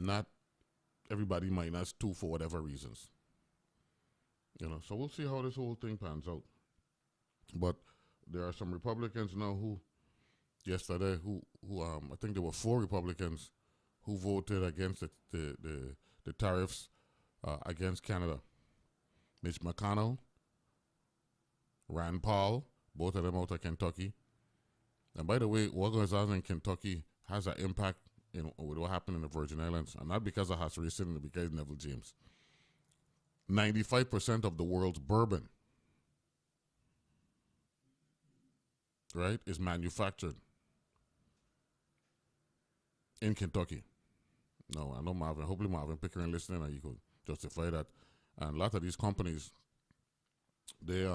not everybody might not too for whatever reasons. So we'll see how this whole thing pans out. But there are some Republicans now who yesterday who I think there were 4 Republicans who voted against the tariffs against Canada. Mitch McConnell, Rand Paul, both of them out of Kentucky. And by the way, what goes on in Kentucky has an impact with what happened in the Virgin Islands, and not because of Haas Racing, but because of Neville James. 95% of the world's bourbon, right, is manufactured in Kentucky. No, I know Marvin. Hopefully Marvin Pickering listening, and you could justify that. And a lot of these companies, they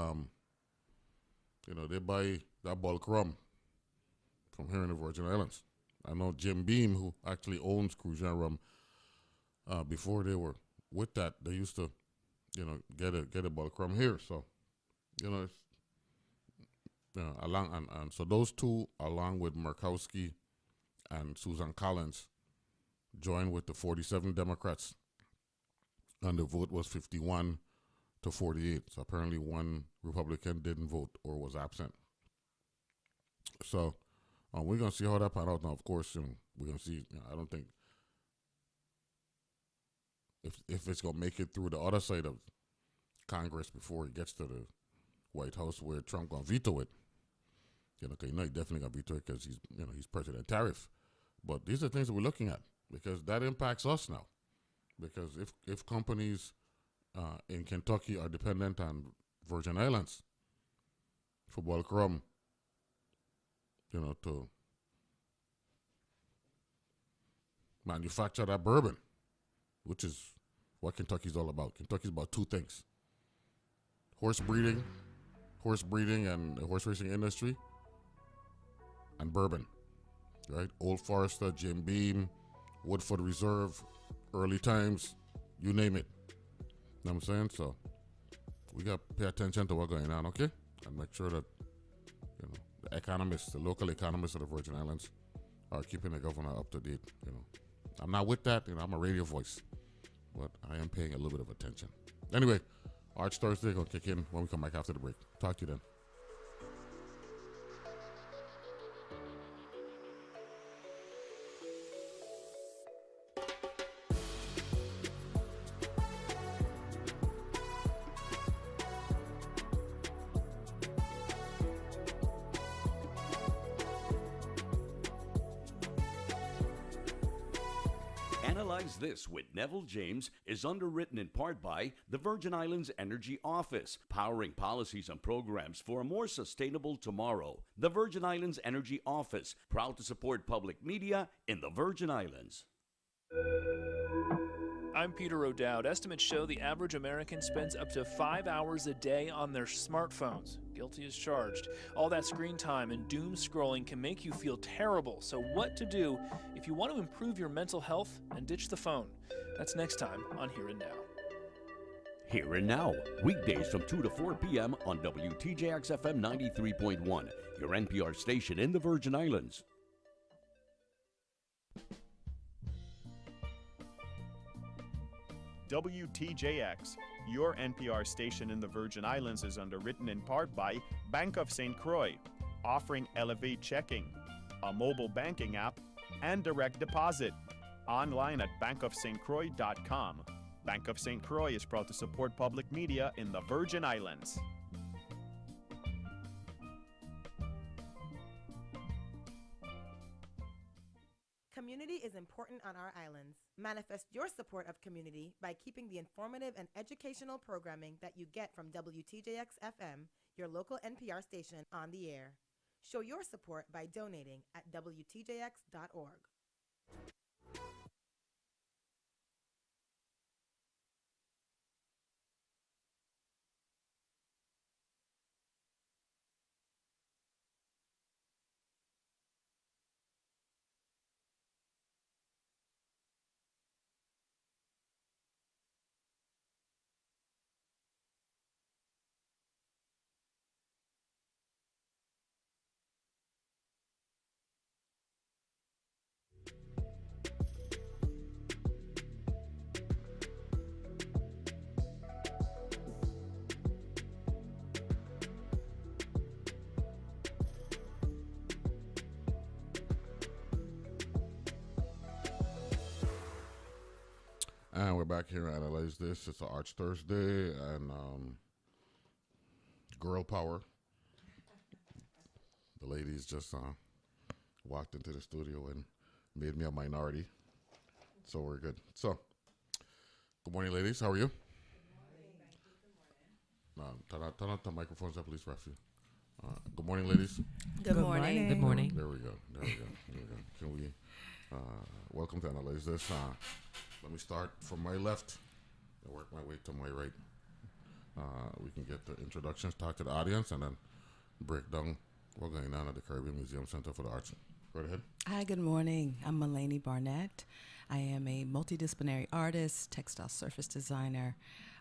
they buy that bulk rum from here in the Virgin Islands. I know Jim Beam, who actually owns Croix Rum, before they were with that, they used to, get a bulk rum here. So, it's, and so those two, along with Murkowski and Susan Collins, joined with the 47 Democrats, and the vote was 51 to 48. So apparently one Republican didn't vote or was absent. So we're going to see how that pans out. Now, of course, we're going to see. I don't think if it's going to make it through the other side of Congress before it gets to the White House where Trump going to veto it. He definitely going to veto it because he's President Tariff. But these are things that we're looking at because that impacts us now. Because if companies in Kentucky are dependent on Virgin Islands for bulk rum, to manufacture that bourbon, which is what Kentucky's all about. Kentucky's about 2 things: horse breeding and the horse racing industry, and bourbon, right? Old Forester, Jim Beam, Woodford Reserve, Early Times, you name it. You know what I'm saying? So we got to pay attention to what's going on, okay? And make sure that, the economists, the local economists of the Virgin Islands are keeping the governor up to date. I'm not with that. I'm a radio voice, but I am paying a little bit of attention. Anyway, Arch Thursday going to kick in when we come back after the break. Talk to you then. Analyze This with Neville James is underwritten in part by the Virgin Islands Energy Office, powering policies and programs for a more sustainable tomorrow. The Virgin Islands Energy Office, proud to support public media in the Virgin Islands. I'm Peter O'Dowd. Estimates show the average American spends up to 5 hours a day on their smartphones. Guilty as charged. All that screen time and doom scrolling can make you feel terrible. So what to do if you want to improve your mental health and ditch the phone? That's next time on Here and Now. Here and Now, weekdays from 2 to 4 p.m. on WTJX FM 93.1, your NPR station in the Virgin Islands. WTJX, your NPR station in the Virgin Islands, is underwritten in part by Bank of St. Croix, offering Elevate Checking, a mobile banking app, and direct deposit. Online at bankofstcroix.com. Bank of St. Croix is proud to support public media in the Virgin Islands. Community is important on our islands. Manifest your support of community by keeping the informative and educational programming that you get from WTJX FM, your local NPR station, on the air. Show your support by donating at WTJX.org. And we're back here to analyze this. It's an Arts Thursday and girl power. The ladies just walked into the studio and made me a minority. So we're good. So, good morning, ladies. How are you? Turn out the microphones up, please, Rafi. Good morning, ladies. Good morning. Good morning. There we go. Can we welcome to analyze this? Let me start from my left and work my way to my right. We can get the introductions, talk to the audience, and then break down what's going on at the Caribbean Museum Center for the Arts. Go ahead. Hi, good morning. I'm Malene Barnett. I am a multidisciplinary artist, textile surface designer,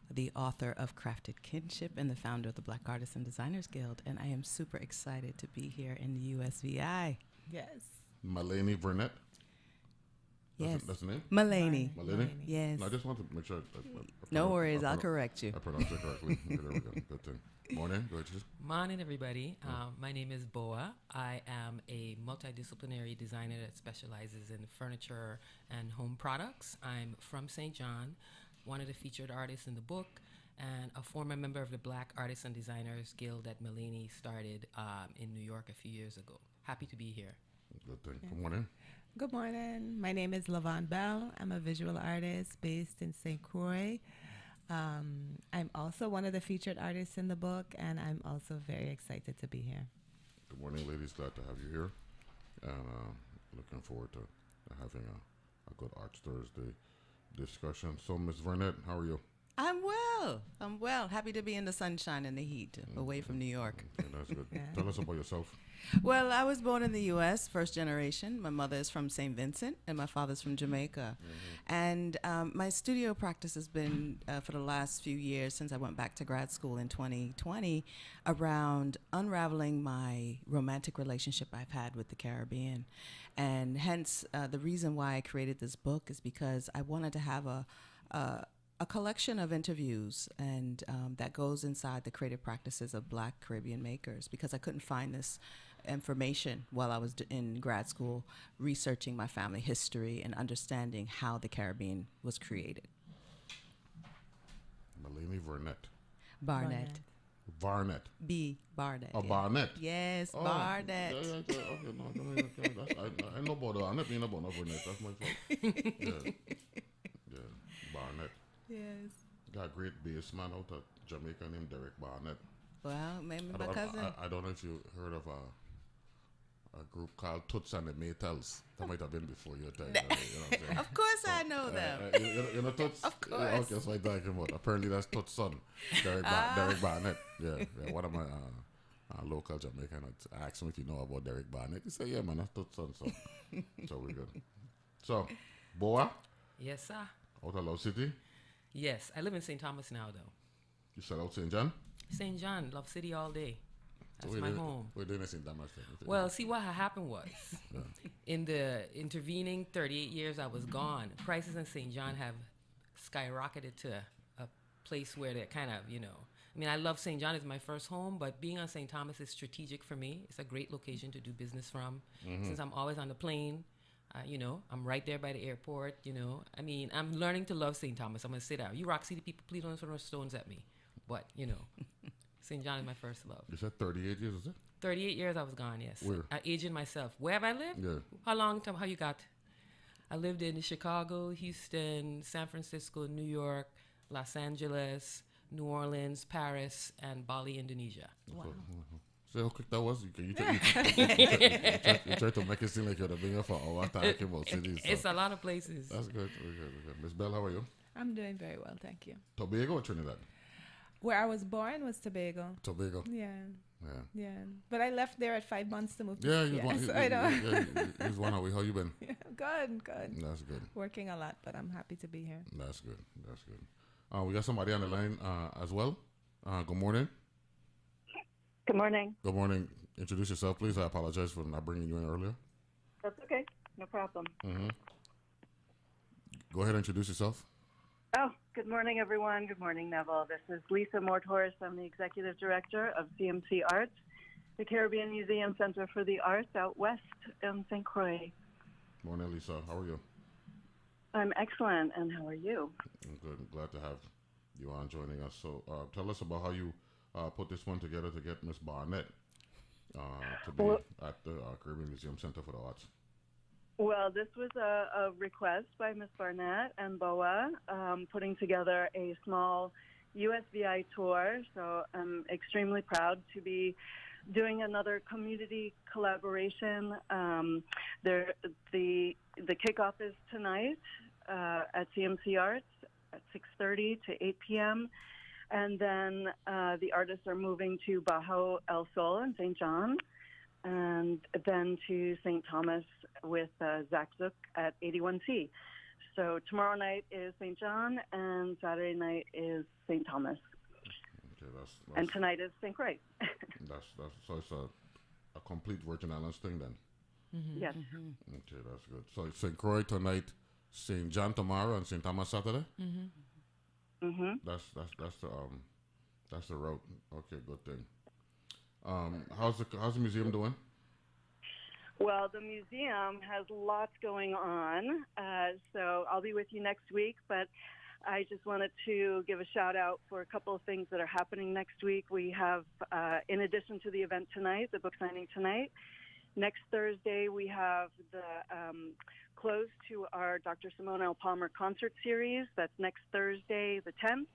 the author of Crafted Kinship, and the founder of the Black Artists and Designers Guild. And I am super excited to be here in the USVI. Yes. Malene Barnett. Yes. That's the name? Malene. Malene? Yes. No, I just want to make sure. No worries, I'll correct you. I pronounced it correctly. Okay, there we go. Good thing. Morning. Go ahead, Chief. Morning, everybody. My name is Boa. I am a multidisciplinary designer that specializes in furniture and home products. I'm from St. John, one of the featured artists in the book, and a former member of the Black Artists and Designers Guild that Malene started in New York a few years ago. Happy to be here. Good thing. Good morning. Good morning. My name is Vaughn Belle. I'm a visual artist based in St. Croix. I'm also one of the featured artists in the book, and I'm also very excited to be here. Good morning, ladies. Glad to have you here. And looking forward to having a good Arts Thursday discussion. So, Ms. Burnett, how are you? I'm well. Happy to be in the sunshine and the heat, away from New York. Okay, that's good. Tell us about yourself. Well, I was born in the U.S., first generation. My mother is from St. Vincent, and my father's from Jamaica. And my studio practice has been, for the last few years, since I went back to grad school in 2020, around unraveling my romantic relationship I've had with the Caribbean. And hence, the reason why I created this book is because I wanted to have a collection of interviews and that goes inside the creative practices of Black Caribbean makers, because I couldn't find this information while I was in grad school researching my family history and understanding how the Caribbean was created. Malene Barnett. Barnett. Barnett. B. Barnett. Oh, yeah. Barnett. Yes, Oh, Barnett. Yeah, okay, no, I know about that. I know being about Barnett. That's my fault. Yeah, Barnett. Yes. Got a great bass man out of Jamaica named Derek Barnett. Well, maybe my cousin. I don't know if you heard of a group called Toots and the Maytals. That might have been before your time. You know what I'm saying? Of course I know them. You know Toots? Of course. Okay, that's what I'm talking about. Apparently that's Toots' son, Derek Barnett. Yeah, one of my local Jamaicans asked me if you know about Derek Barnett. He said, yeah, man, that's Toots' son. So we're good. So, Boa, Yes, sir. out of Love City. Yes, I live in St. Thomas now, though. You said out St. John? St. John, Love City all day. That's my home. We're doing this in Thomas. Well, see, what happened was, in the intervening 38 years I was gone, prices in St. John have skyrocketed to a place where they're kind of, I mean, I love St. John as my first home, but being on St. Thomas is strategic for me. It's a great location to do business from. Since I'm always on the plane, I'm right there by the airport, I mean, I'm learning to love St. Thomas. I'm going to sit out. You Rock City people, please don't throw stones at me. But, St. John is my first love. You said 38 years, is it? 38 years I was gone, yes. Where? I aging myself. Where have I lived? Yeah. How long time? How you got? I lived in Chicago, Houston, San Francisco, New York, Los Angeles, New Orleans, Paris, and Bali, Indonesia. Wow. See how quick that was? You tried to make it seem like you're been here for a while talking about cities. So. It's a lot of places. That's good. We're good. Miss Belle, how are you? I'm doing very well, thank you. Tobago or Trinidad? Where I was born was Tobago. Tobago. Yeah. Yeah. But I left there at 5 months to move to Yeah, he's one away. How you been? Good. That's good. Working a lot, but I'm happy to be here. That's good. We got somebody on the line as well. Good morning. Good morning. Good morning. Introduce yourself, please. I apologize for not bringing you in earlier. That's okay. No problem. Go ahead and introduce yourself. Oh, good morning, everyone. Good morning, Neville. This is Lisa Modhurst. I'm the Executive Director of CMC Arts, the Caribbean Museum Center for the Arts out west in St. Croix. Morning, Lisa. How are you? I'm excellent, and how are you? I'm good. I'm glad to have you on joining us. So tell us about how you put this one together to get Miss Barnett to be at the Caribbean Museum Center for the Arts. Well, this was a request by Miss Barnett and BOA, putting together a small USVI tour. So I'm extremely proud to be doing another community collaboration. The kickoff is tonight at CMC Arts at 6:30 to 8 p.m. And then the artists are moving to Bajo El Sol in St. John, and then to St. Thomas with Zach Zook at 81C. So tomorrow night is St. John, and Saturday night is St. Thomas. Okay, that's and tonight is St. Croix. So it's a complete Virgin Islands thing then. Yes. Okay, that's good. So it's St. Croix tonight, St. John tomorrow, and St. Thomas Saturday. That's the route. Okay, good thing. How's the museum doing? Well, the museum has lots going on, so I'll be with you next week, but I just wanted to give a shout out for a couple of things that are happening next week. We have, in addition to the event tonight, the book signing tonight, next Thursday we have the close to our Dr. Simone L. Palmer concert series. That's next Thursday, the 10th.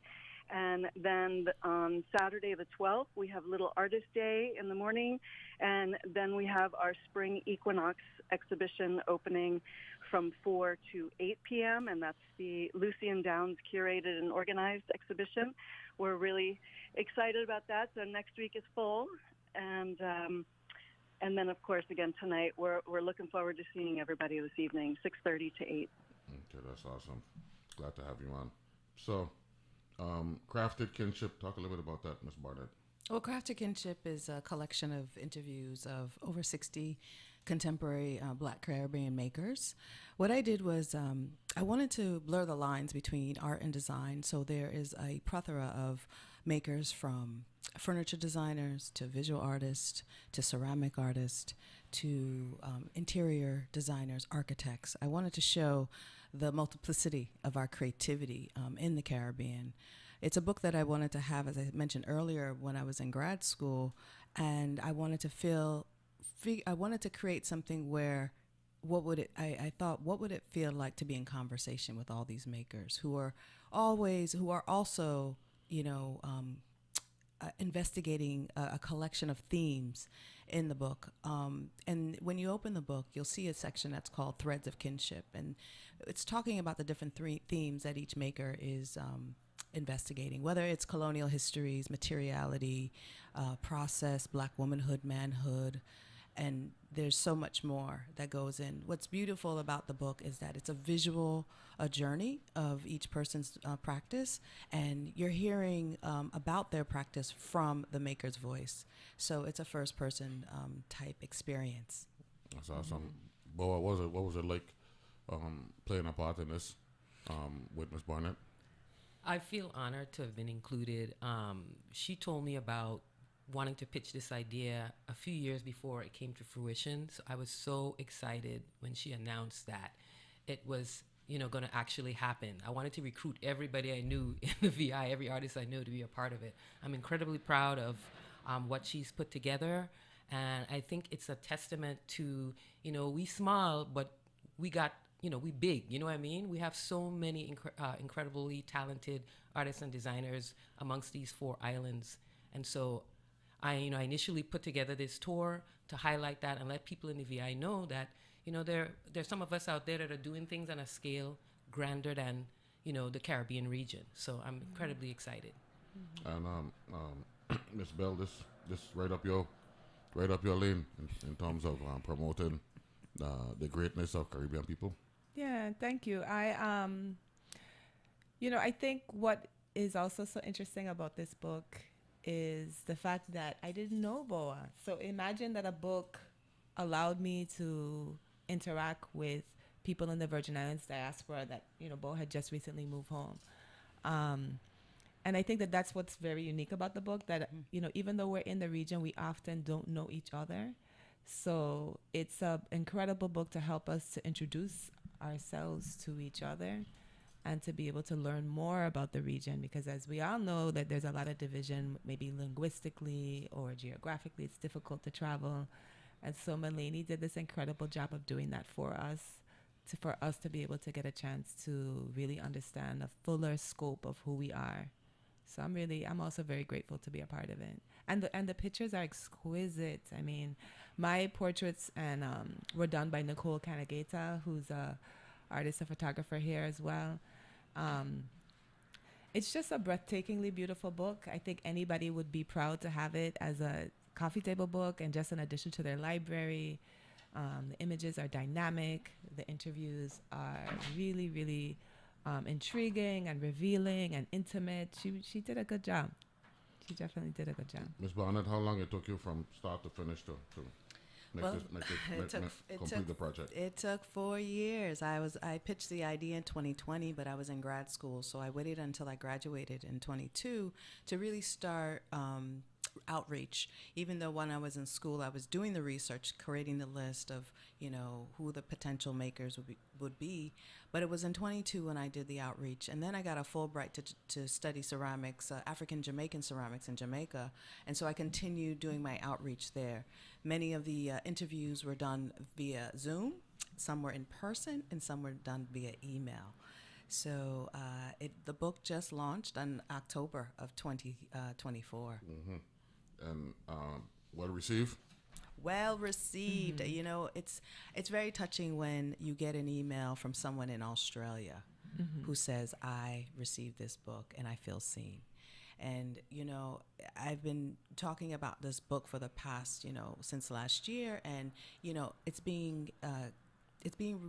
And then on Saturday the 12th, we have Little Artist Day in the morning. And then we have our Spring Equinox exhibition opening from 4 to 8 p.m. And that's the Lucian Downs curated and organized exhibition. We're really excited about that. So next week is full. And then, of course, again, tonight, we're looking forward to seeing everybody this evening, 6:30 to 8. Okay, that's awesome. Glad to have you on. So, Crafted Kinship, talk a little bit about that, Ms. Barnett. Well, Crafted Kinship is a collection of interviews of over 60 contemporary Black Caribbean makers. What I did was I wanted to blur the lines between art and design, so there is a plethora of makers from furniture designers to visual artists to ceramic artists to interior designers, architects. I wanted to show the multiplicity of our creativity in the Caribbean. It's a book that I wanted to have, as I mentioned earlier, when I was in grad school, and I wanted to create something where I thought, what would it feel like to be in conversation with all these makers who are also, investigating a collection of themes in the book. And when you open the book, you'll see a section that's called Threads of Kinship. And it's talking about the different themes that each maker is investigating, whether it's colonial histories, materiality, process, Black womanhood, manhood, and there's so much more that goes in. What's beautiful about the book is that it's a journey of each person's practice, and you're hearing about their practice from the maker's voice. So it's a first-person type experience. That's awesome. Boa, what was it like playing a part in this with Ms. Barnett? I feel honored to have been included. She told me about wanting to pitch this idea a few years before it came to fruition. So I was so excited when she announced that it was, going to actually happen. I wanted to recruit everybody I knew in the VI, every artist I knew, to be a part of it. I'm incredibly proud of what she's put together. And I think it's a testament to, we small, but we got, we big, you know what I mean? We have so many incredibly talented artists and designers amongst these 4 islands. And so I initially put together this tour to highlight that and let people in the VI know that, there's some of us out there that are doing things on a scale grander than, the Caribbean region. So I'm incredibly excited. And Ms. Belle, this right up your lane in terms of promoting the greatness of Caribbean people. Yeah, thank you. I think what is also so interesting about this book is the fact that I didn't know Boa. So imagine that a book allowed me to interact with people in the Virgin Islands diaspora that, Boa had just recently moved home. And I think that that's what's very unique about the book, that, even though we're in the region, we often don't know each other. So it's an incredible book to help us to introduce ourselves to each other and to be able to learn more about the region, because as we all know that there's a lot of division, maybe linguistically or geographically, it's difficult to travel. And so Malene did this incredible job of doing that for us, for us to be able to get a chance to really understand a fuller scope of who we are. So I'm also very grateful to be a part of it. And the pictures are exquisite. I mean, my portraits were done by Nicole Canageta, who's a artist and photographer here as well. It's just a breathtakingly beautiful book. I think anybody would be proud to have it as a coffee table book and just an addition to their library. The images are dynamic. The interviews are really, really intriguing and revealing and intimate. She did a good job. She definitely did a good job. Ms. Barnett, how long it took you from start to finish to complete the project? It took 4 years. I pitched the idea in 2020, but I was in grad school, so I waited until I graduated in 22 to really start outreach. Even though when I was in school, I was doing the research, creating the list of who the potential makers would be. But it was in 22 when I did the outreach, and then I got a Fulbright to study ceramics, African Jamaican ceramics in Jamaica, and so I continued doing my outreach there. Many of the interviews were done via Zoom, some were in person, and some were done via email. So the book just launched in October of 2024. Mm-hmm. And well received? Well received. It's very touching when you get an email from someone in Australia who says, I received this book and I feel seen. And, I've been talking about this book for the past, since last year, and, it's being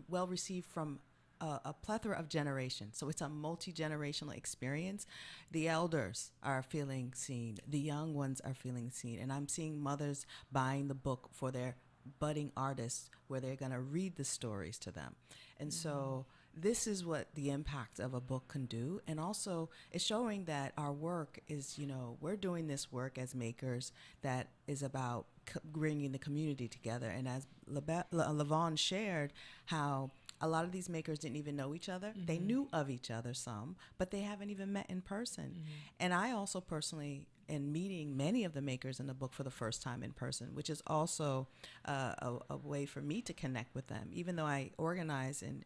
well received from a plethora of generations. So it's a multi-generational experience. The elders are feeling seen. The young ones are feeling seen. And I'm seeing mothers buying the book for their budding artists where they're going to read the stories to them. And so this is what the impact of a book can do. And also it's showing that our work is, we're doing this work as makers that is about bringing the community together. And as Lavon shared, how a lot of these makers didn't even know each other. They knew of each other some, but they haven't even met in person. And I also personally am meeting many of the makers in the book for the first time in person, which is also a way for me to connect with them. Even though I organize and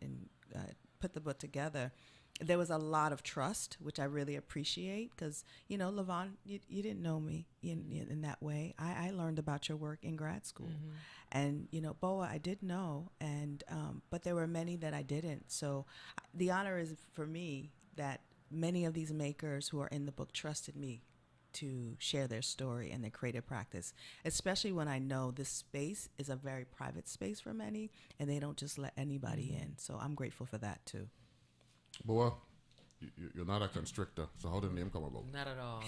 put the book together, there was a lot of trust, which I really appreciate because, Lavon, you didn't know me in that way. I learned about your work in grad school. And, Boa, I did know, and but there were many that I didn't. So the honor is for me that many of these makers who are in the book trusted me to share their story and their creative practice, especially when I know this space is a very private space for many, and they don't just let anybody in. So I'm grateful for that, too. Boa, you're not a constrictor, so how did the name come about? Not at all.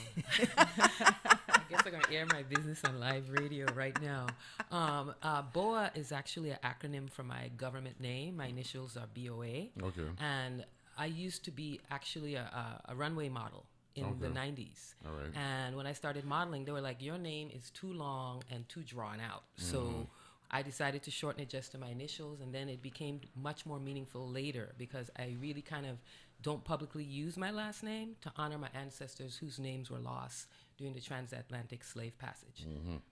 I guess I'm going to air my business on live radio right now. BOA is actually an acronym for my government name. My initials are BOA. Okay. And I used to be actually a runway model in the 90s. All right. And when I started modeling, they were like, your name is too long and too drawn out. So I decided to shorten it just to my initials, and then it became much more meaningful later because I really kind of don't publicly use my last name to honor my ancestors whose names were lost during the transatlantic slave passage.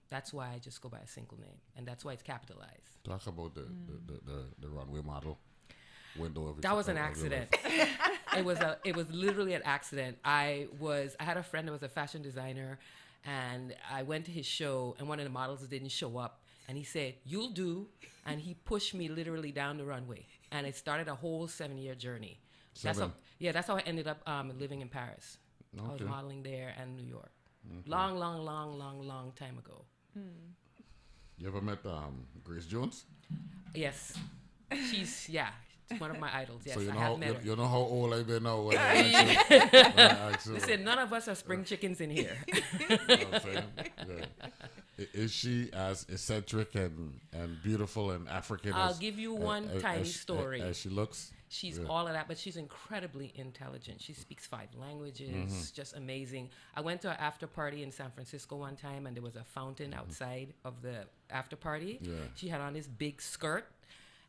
That's why I just go by a single name, and that's why it's capitalized. Talk about the runway model window of that was an accident. It was literally an accident. I had a friend that was a fashion designer, and I went to his show, and one of the models didn't show up. And he said, "You'll do," and he pushed me literally down the runway, and it started a whole 7-year journey. That's how I ended up living in Paris. Okay. I was modeling there and New York. Long time ago. You ever met Grace Jones? Yes, she's one of my idols. Yes, so I have met her. You know how old I've been now. Listen, none of us are spring chickens in here. You know what I'm saying? Yeah. Is she as eccentric and beautiful and African? I'll give you one tiny story. As she looks? She's all of that, but she's incredibly intelligent. She speaks 5 languages, just amazing. I went to an after party in San Francisco one time, and there was a fountain outside of the after party. Yeah. She had on this big skirt,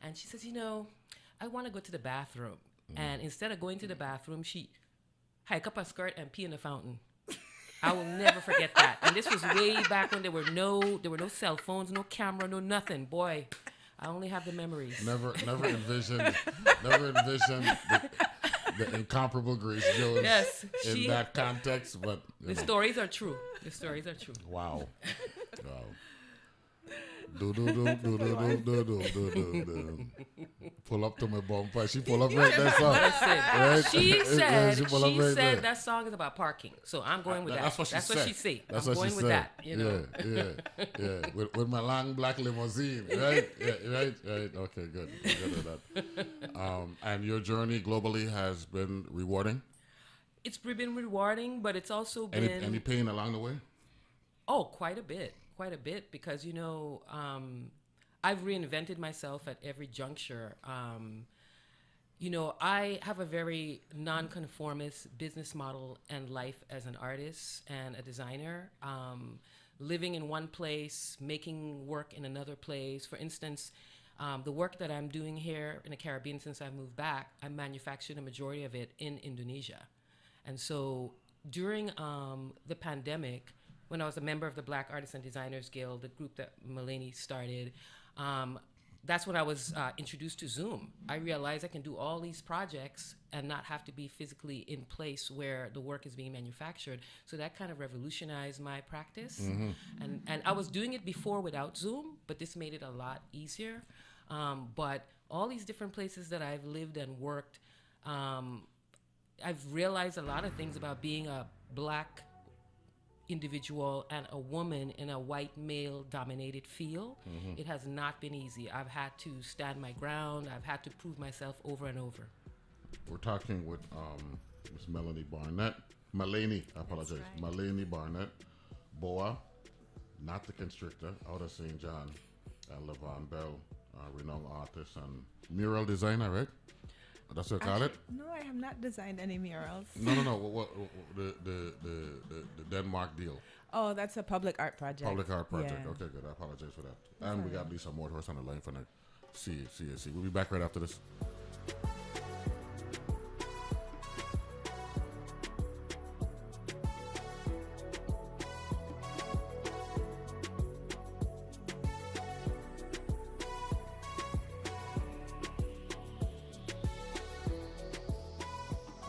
and she says, I want to go to the bathroom. And instead of going to the bathroom, she hike up her skirt and pee in the fountain. I will never forget that. And this was way back when there were no cell phones, no camera, no nothing. Boy, I only have the memories. Never envisioned the incomparable Grace Jones in that context, but the stories are true. The stories are true. Wow. Do do do do do do do do do do. Pull up to my bumper. She pull up right there. Song. Right? She said right that song is about parking. So I'm going with that. That's what she said. I'm going with that. You know. Yeah. With my long black limousine. Right. Right. Okay. Good. Good at that. And your journey globally has been rewarding. It's been rewarding, but it's also been any pain along the way. Oh, quite a bit, because I've reinvented myself at every juncture. I have a very nonconformist business model and life as an artist and a designer. Living in one place, making work in another place. For instance, the work that I'm doing here in the Caribbean since I moved back, I manufactured a majority of it in Indonesia. And so during the pandemic, when I was a member of the Black Artists and Designers Guild, the group that Malene started, that's when I was introduced to Zoom. I realized I can do all these projects and not have to be physically in place where the work is being manufactured. So that kind of revolutionized my practice. Mm-hmm. And I was doing it before without Zoom, but this made it a lot easier. But all these different places that I've lived and worked, I've realized a lot of things about being a Black individual and a woman in a white male dominated field. Mm-hmm. It has not been easy. I've had to stand my ground. I've had to prove myself over and over. We're talking with Miss Malene Barnett. Malene, I apologize. Right. Malene Barnett, Boa, not the Constrictor, out of St. John, and Vaughn Belle, renowned artist and mural designer, right? That's what you call it? No, I have not designed any murals. No. What the Denmark deal? Oh, that's a public art project. Public art project. Yeah. Okay, good. I apologize for that. And we got Lisa Modhurst on the line for the CAC. We'll be back right after this.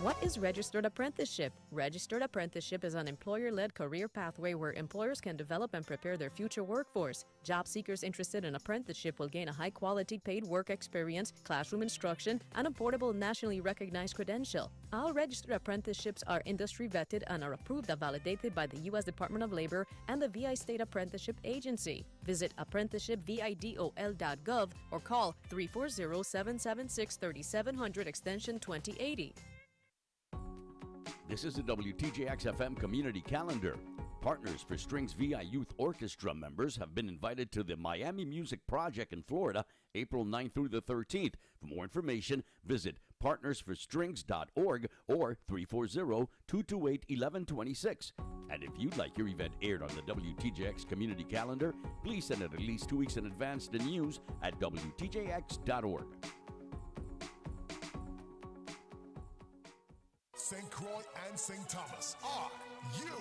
What is Registered Apprenticeship? Registered Apprenticeship is an employer-led career pathway where employers can develop and prepare their future workforce. Job seekers interested in apprenticeship will gain a high-quality paid work experience, classroom instruction, and a portable nationally recognized credential. All registered apprenticeships are industry vetted and are approved and validated by the U.S. Department of Labor and the VI State Apprenticeship Agency. Visit apprenticeshipvidol.gov or call 340-776-3700 extension 2080. This is the WTJX-FM Community Calendar. Partners for Strings VI Youth Orchestra members have been invited to the Miami Music Project in Florida, April 9th through the 13th. For more information, visit partnersforstrings.org or 340-228-1126. And if you'd like your event aired on the WTJX Community Calendar, please send it at least 2 weeks in advance to news at WTJX.org. St. Croix and St. Thomas. Are you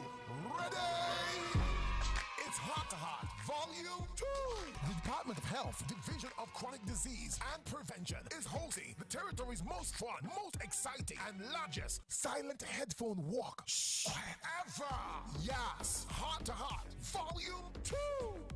ready? It's Heart to Heart, Volume 2. The Department of Health, Division of Chronic Disease and Prevention is hosting the territory's most fun, most exciting, and largest silent headphone walk ever. Yes, Heart to Heart, Volume 2.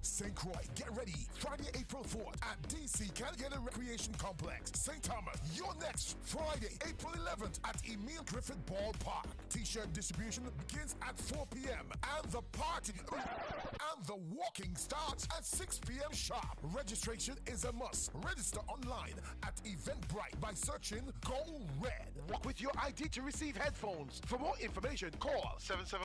St. Croix, get ready. Friday, April 4th at DC Canadian Recreation Complex. St. Thomas, your next Friday, April 11th at Emile Griffith Ballpark. T-shirt distribution begins at 4 p.m. and the party and the walking starts at 6 p.m. sharp. Registration is a must. Register online at Eventbrite by searching Go Red. Walk with your ID to receive headphones. For more information, call 77.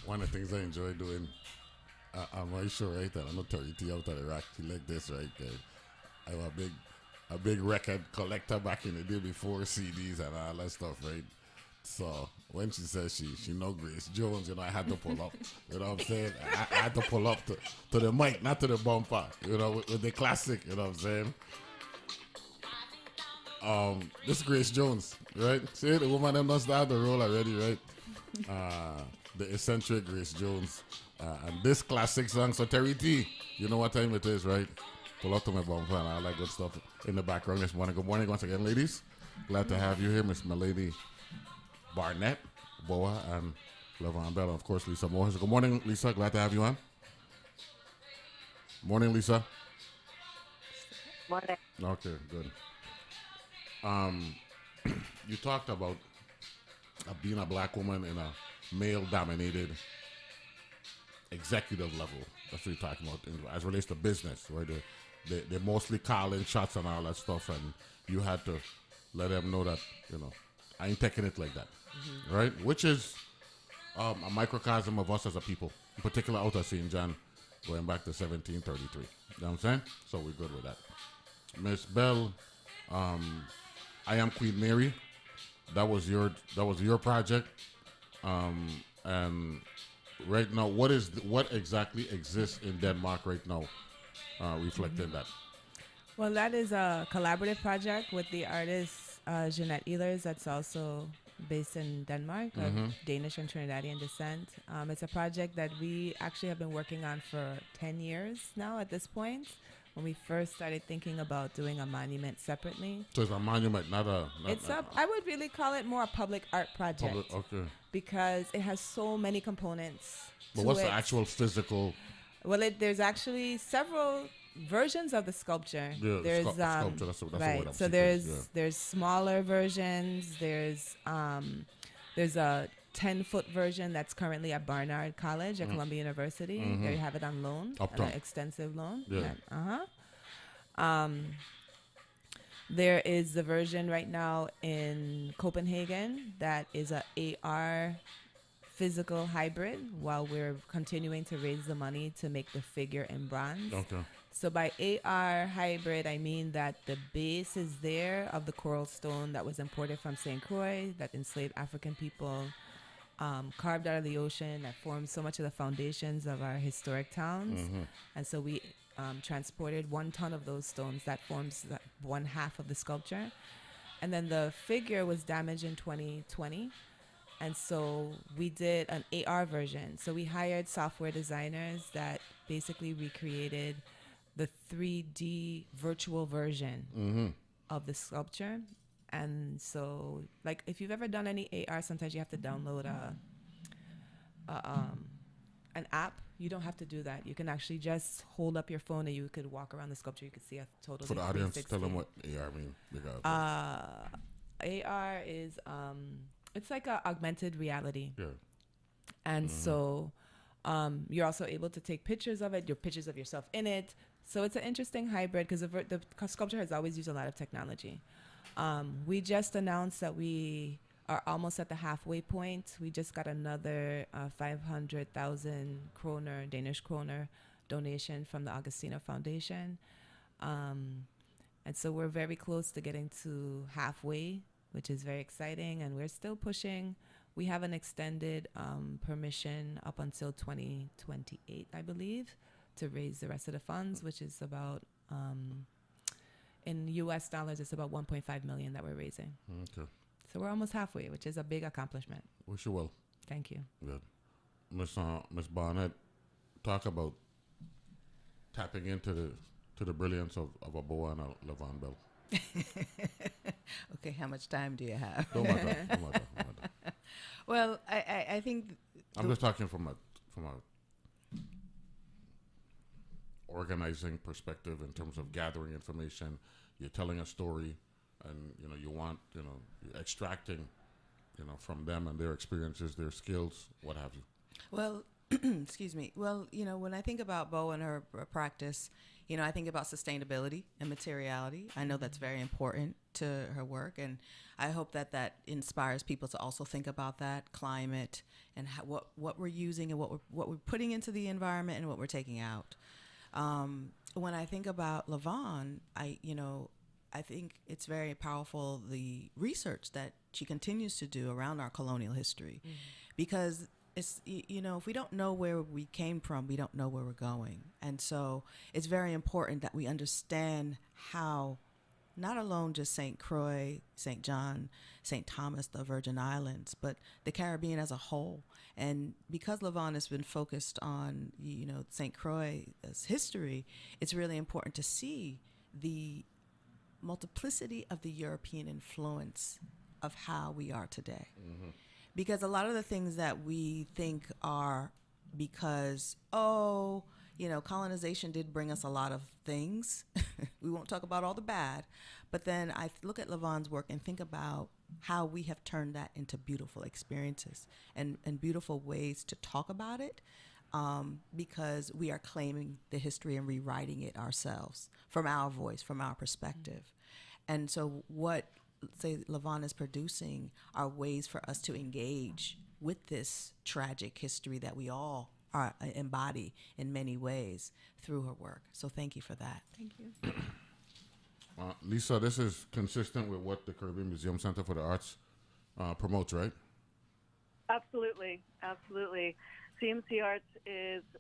one of the things I enjoy doing on my show, right? And I'm not telling you out of the rack like this, right? I'm a big record collector back in the day before CDs and all that stuff, right? So when she says she know Grace Jones, I had to pull up. You know what I'm saying? I had to pull up to the mic, not to the bumper. With the classic. You know what I'm saying? This is Grace Jones, right? See, the woman them does have the role already, right? The eccentric Grace Jones, and this classic song. So Terry T, you know what time it is, right? Pull up to my bumper and all that good stuff in the background this morning. Good morning once again, ladies. Glad to have you here, Miss Malene Barnett, Boa, and Vaughn Belle, and of course Lisa Modhurst. Good morning, Lisa. Glad to have you on. Morning, Lisa. Morning. Okay, good. You talked about being a black woman in a male-dominated executive level. That's what you're talking about as it relates to business, where they're mostly calling shots and all that stuff, and you had to let them know that, I ain't taking it like that, right? Which is a microcosm of us as a people, in particular out of St. John, going back to 1733. You know what I'm saying? So we're good with that. Miss Belle, I Am Queen Mary. That was your project, and right now, what exactly exists in Denmark right now, reflecting that? Well, that is a collaborative project with the artist Jeanette Ehlers, that's also based in Denmark, of Danish and Trinidadian descent. It's a project that we actually have been working on for 10 years now at this point, when we first started thinking about doing a monument separately. So it's a monument, I would really call it more a public art project. Okay. Because it has so many components. But what's the actual physical? Well, there's actually several versions of the sculpture. Yeah, there's sculpture. That's the right. word I'm So seeking. there's smaller versions. There's a 10-foot version that's currently at Barnard College at Columbia University. There you have it on loan, Uptown. an extensive loan. Yeah. There is the version right now in Copenhagen that is a AR physical hybrid, while we're continuing to raise the money to make the figure in bronze. Okay. So by AR hybrid, I mean that the base is there of the coral stone that was imported from St. Croix, that enslaved African people carved out of the ocean, that forms so much of the foundations of our historic towns. And so we transported 1 ton of those stones. That forms one half of the sculpture. And then the figure was damaged in 2020. And so we did an AR version. So we hired software designers that basically recreated the 3D virtual version of the sculpture. And so, like, if you've ever done any AR, sometimes you have to download an app. You don't have to do that. You can actually just hold up your phone and you could walk around the sculpture. You could see a total. For the audience, tell them what AR means. AR is it's like a augmented reality. Yeah. And so you're also able to take pictures of it, your pictures of yourself in it. So it's an interesting hybrid because the sculpture has always used a lot of technology. We just announced that we are almost at the halfway point. We just got another 500,000 kroner, Danish kroner, donation from the Augustina Foundation. And so we're very close to getting to halfway, which is very exciting. And we're still pushing. We have an extended permission up until 2028, I believe, to raise the rest of the funds, which is about, in US dollars, it's about 1.5 million that we're raising. Okay. So we're almost halfway, which is a big accomplishment. Wish you well. Thank you. Good. Miss Barnett, talk about tapping into the brilliance of a Boa and a Vaughn Belle. Okay, how much time do you have? Don't matter. Well, I think I'm just talking from a organizing perspective in terms of gathering information. You're telling a story, and you want you're extracting from them and their experiences, their skills, what have you. Well, excuse me. Well, when I think about Bo and her practice, I think about sustainability and materiality. I know that's very important to her work, and I hope that inspires people to also think about that climate and what we're using and what we're putting into the environment and what we're taking out. When I think about Vaughn, I think it's very powerful, the research that she continues to do around our colonial history, because it's, if we don't know where we came from, we don't know where we're going. And so it's very important that we understand how not alone just St. Croix, St. John, St. Thomas, the Virgin Islands, but the Caribbean as a whole. And because Vaughn has been focused on, St. Croix's history, it's really important to see the multiplicity of the European influence of how we are today. Mm-hmm. Because a lot of the things that we think are because, colonization did bring us a lot of things. We won't talk about all the bad. But then I look at Vaughn's work and think about how we have turned that into beautiful experiences and beautiful ways to talk about it, because we are claiming the history and rewriting it ourselves from our voice, from our perspective. Mm-hmm. And so what, say, Vaughn is producing are ways for us to engage with this tragic history that we all embody in many ways through her work. So thank you for that. Thank you. Lisa, this is consistent with what the Caribbean Museum Center for the Arts promotes, right? Absolutely. CMC Arts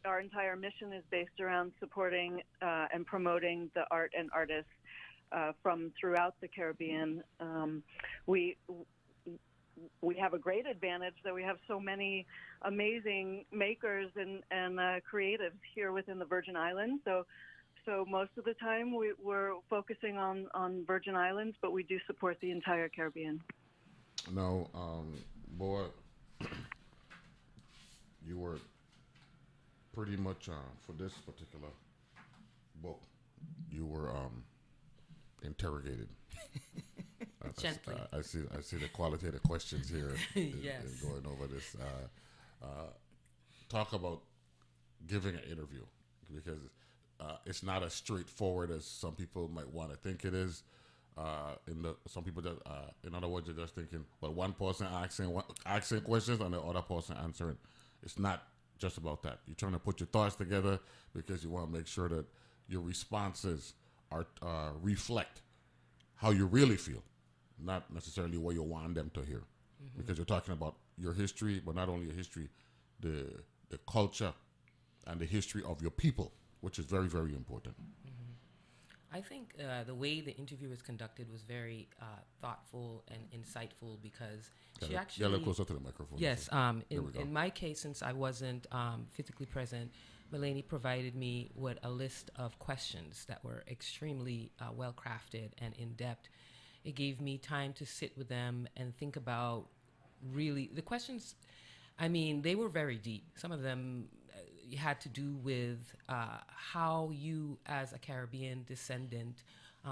our entire mission is based around supporting and promoting the art and artists from throughout the Caribbean. We have a great advantage that we have so many amazing makers and creatives here within the Virgin Islands. So most of the time we're focusing on Virgin Islands, but we do support the entire Caribbean. Now, Boa, you were pretty much for this particular book, you were interrogated. Gently. I see the qualitative questions here. Yes. Going over this. Talk about giving an interview, because it's not as straightforward as some people might want to think it is. Some people just, in other words, you're just thinking, well, one person asking questions and the other person answering. It's not just about that. You're trying to put your thoughts together because you want to make sure that your responses are reflect how you really feel, not necessarily what you want them to hear. Mm-hmm. Because you're talking about your history, but not only your history, the culture and the history of your people, which is very, very important. I think the way the interview was conducted was very thoughtful and insightful, because she actually... Yeah, closer to the microphone. Yes. In my case, since I wasn't physically present, Malene provided me with a list of questions that were extremely well-crafted and in-depth. It gave me time to sit with them and think about really... The questions, they were very deep. Some of them had to do with how you, as a Caribbean descendant,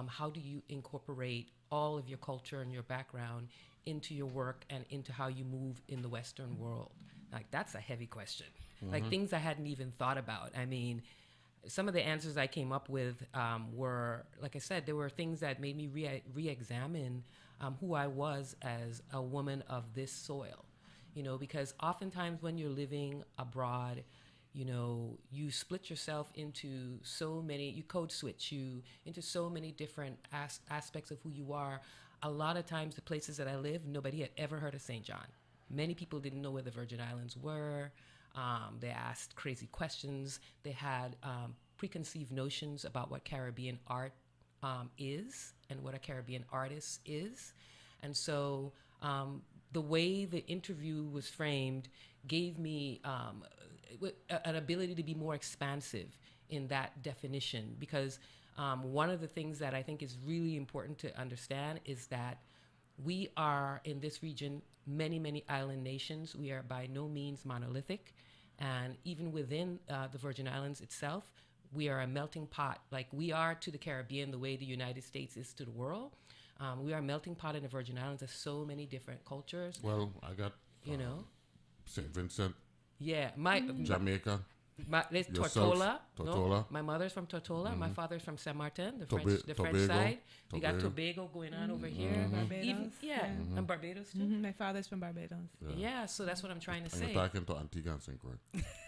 how do you incorporate all of your culture and your background into your work and into how you move in the Western world? Like, that's a heavy question. Mm-hmm. Like, things I hadn't even thought about. Some of the answers I came up with were, like I said, there were things that made me re-examine who I was as a woman of this soil. Because oftentimes when you're living abroad, you split yourself into so many, you code switch you into so many different aspects of who you are. A lot of times, the places that I live, nobody had ever heard of St. John. Many people didn't know where the Virgin Islands were. They asked crazy questions. They had preconceived notions about what Caribbean art is and what a Caribbean artist is. And so the way the interview was framed gave me an ability to be more expansive in that definition, because one of the things that I think is really important to understand is that we are, in this region, many, many island nations. We are by no means monolithic. And even within the Virgin Islands itself, we are a melting pot. Like, we are to the Caribbean the way the United States is to the world. We are a melting pot in the Virgin Islands. There's so many different cultures. Well, I got, St. Vincent. Yeah, Jamaica. It's Yourself, Tortola. Tortola. No, my mother's from Tortola. My father's from Saint Martin, the French Tobago. side. We got Tobago. Tobago going on over here. Barbados. And Barbados too. My father's from Barbados. Yeah, so that's what I'm trying to And say. you're talking to Antigua and St. Croix.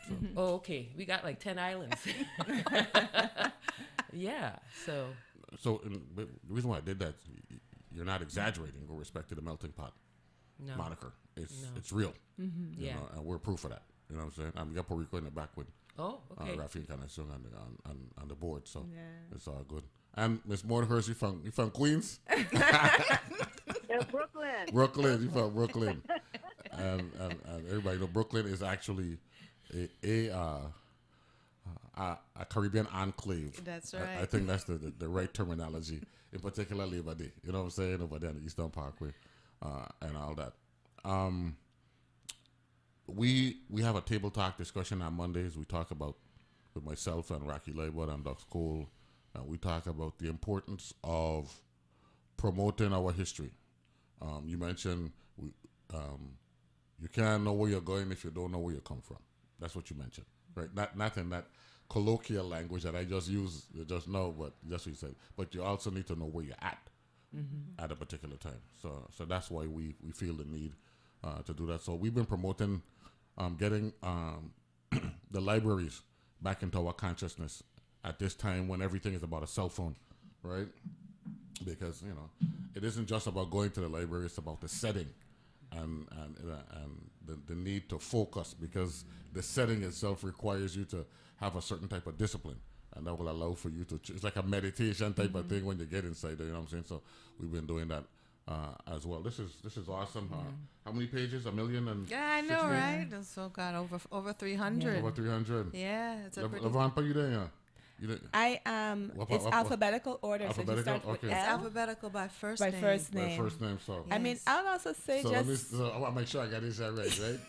So. Oh, okay. We got like 10 islands. Yeah, so. So the reason why I did that, you're not exaggerating with respect to the melting pot moniker. It's real. You know, and we're proof of that. You know what I'm saying? We got Puerto Rico in the back with Rafi and Canasung on the board, so it's all good. And Miss Modhurst, you from Queens? Yeah, Brooklyn. Brooklyn, you from Brooklyn. and everybody know Brooklyn is actually a Caribbean enclave. That's right. I think that's the right terminology, in particular Labor Day. You know what I'm saying? Over there on the Eastern Parkway and all that. We have a table talk discussion on Mondays. We talk about, with myself and Rocky Labor and Doc Cole, we talk about the importance of promoting our history. You mentioned you can't know where you're going if you don't know where you come from. That's what you mentioned, right? Not in that colloquial language that I just use just now, but just what you said. But you also need to know where you're at a particular time. So that's why we feel the need to do that. So we've been promoting getting the libraries back into our consciousness at this time when everything is about a cell phone, right? Because, you know, it isn't just about going to the library, it's about the setting and the need to focus, because the setting itself requires you to have a certain type of discipline, and that will allow for you to, it's like a meditation type of thing when you get inside there, you know what I'm saying? So we've been doing that as well. This is awesome. How many pages? 1 million and Yeah, I know, right? So got over 300. Over 300. Yeah, it's a pretty. Levon, are you there? Yeah. I am. It's alphabetical order. So you start with Okay. It's L alphabetical by first by name. first My name. first name, so. I mean, I'll also say So, just I want to make sure I got this right?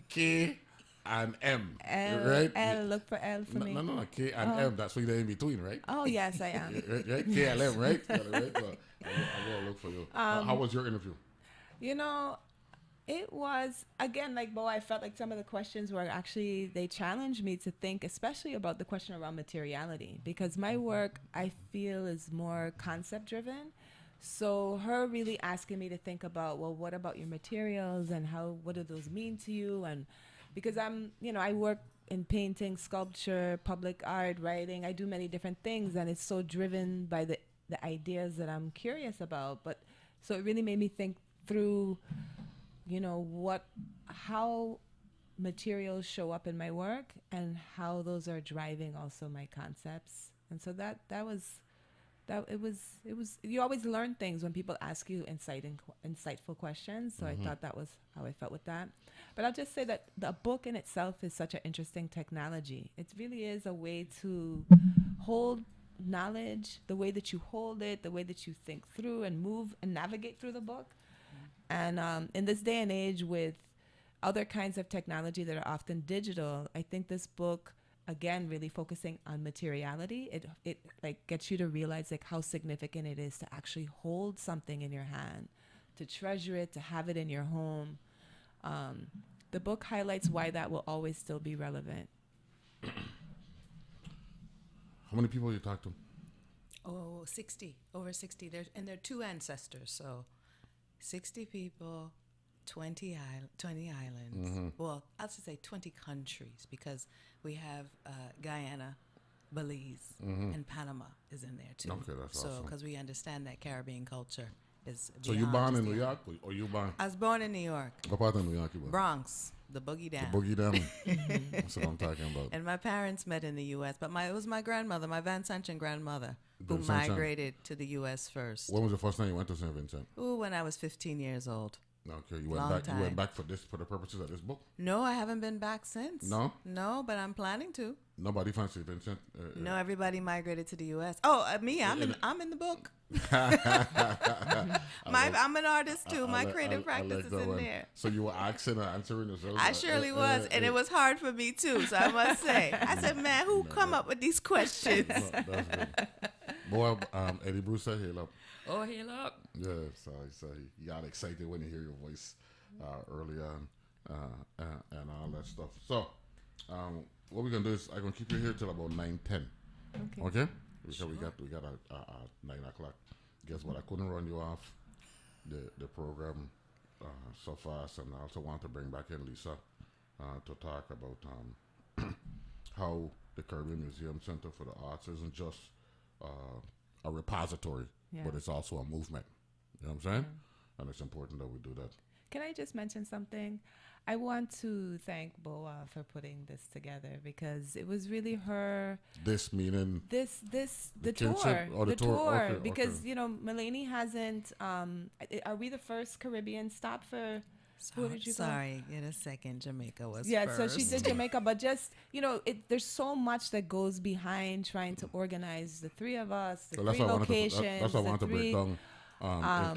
K and M, L. right? L. Look for L for me. No, K and M. That's what you're in between, right? Oh yes, I am. Right? K and M, right? Got it, right? So I will look for you. How was your interview? You know, it was, again, like Bo, I felt like some of the questions were actually, they challenged me to think, especially about the question around materiality, because my work, I feel, is more concept driven. So her really asking me to think about, well, what about your materials and what do those mean to you? And because I work in painting, sculpture, public art, writing, I do many different things, and it's so driven by the ideas that I'm curious about. But so it really made me think through, how materials show up in my work and how those are driving also my concepts. And so it was you always learn things when people ask you insightful questions. So I thought that was how I felt with that. But I'll just say that the book in itself is such an interesting technology. It really is a way to hold knowledge, the way that you hold it, the way that you think through and move and navigate through the book. And in this day and age with other kinds of technology that are often digital, I think this book, again, really focusing on materiality, it like gets you to realize like how significant it is to actually hold something in your hand, to treasure it, to have it in your home. The book highlights why that will always still be relevant. How many people you talked to? Oh, 60. Over 60. They're two ancestors, so 60 people, 20 islands. Well, I'll just say 20 countries, because we have Guyana, Belize, and Panama is in there too. Okay, that's awesome. Because we understand that Caribbean culture is. So you born in New York, or you born? I was born in New York. What part of New York you born? Bronx, the Boogie Down. The Boogie Down. That's what I'm talking about. And my parents met in the U.S., but it was my grandmother, my Van Sanchen grandmother, who Van Sanchen. migrated to the U.S. first. When was the first time you went to St. Vincent? Ooh, when I was 15 years old. Okay, you Long went back. time. You went back for the purposes of this book. No, I haven't been back since. No, but I'm planning to. Nobody fancy Vincent. No, everybody migrated to the U.S. Oh, me, I'm in the book. I'm an artist too. My creative practice is in there. So you were asking and answering as well. I surely was, and it was hard for me too. So I must say, I said, man, who come up with these questions? That's good. Boy, Eddie Bruce said, "Hail up." Oh, hail up. Yeah, so he got excited when he hear your voice early on and all that stuff. So What we're gonna do is I'm gonna keep you here till about 9:10. Okay. Because Sure. we got a 9 o'clock. Guess what? I couldn't run you off the program so fast, and I also want to bring back in Lisa to talk about how the Caribbean Museum Center for the Arts isn't just a repository, but it's also a movement. You know what I'm saying? And it's important that we do that. Can I just mention something? I want to thank Boa for putting this together because it was really her. This meaning The kinship? tour, Oh, the tour. Okay, because okay. you know Malene hasn't. Are we the first Caribbean stop for? Who did you go? Sorry, in a second, Jamaica was Yeah, so she first. did Jamaica, but just there's so much that goes behind trying to organize the three of us, the So three locations. that's what I the wanted to break three- down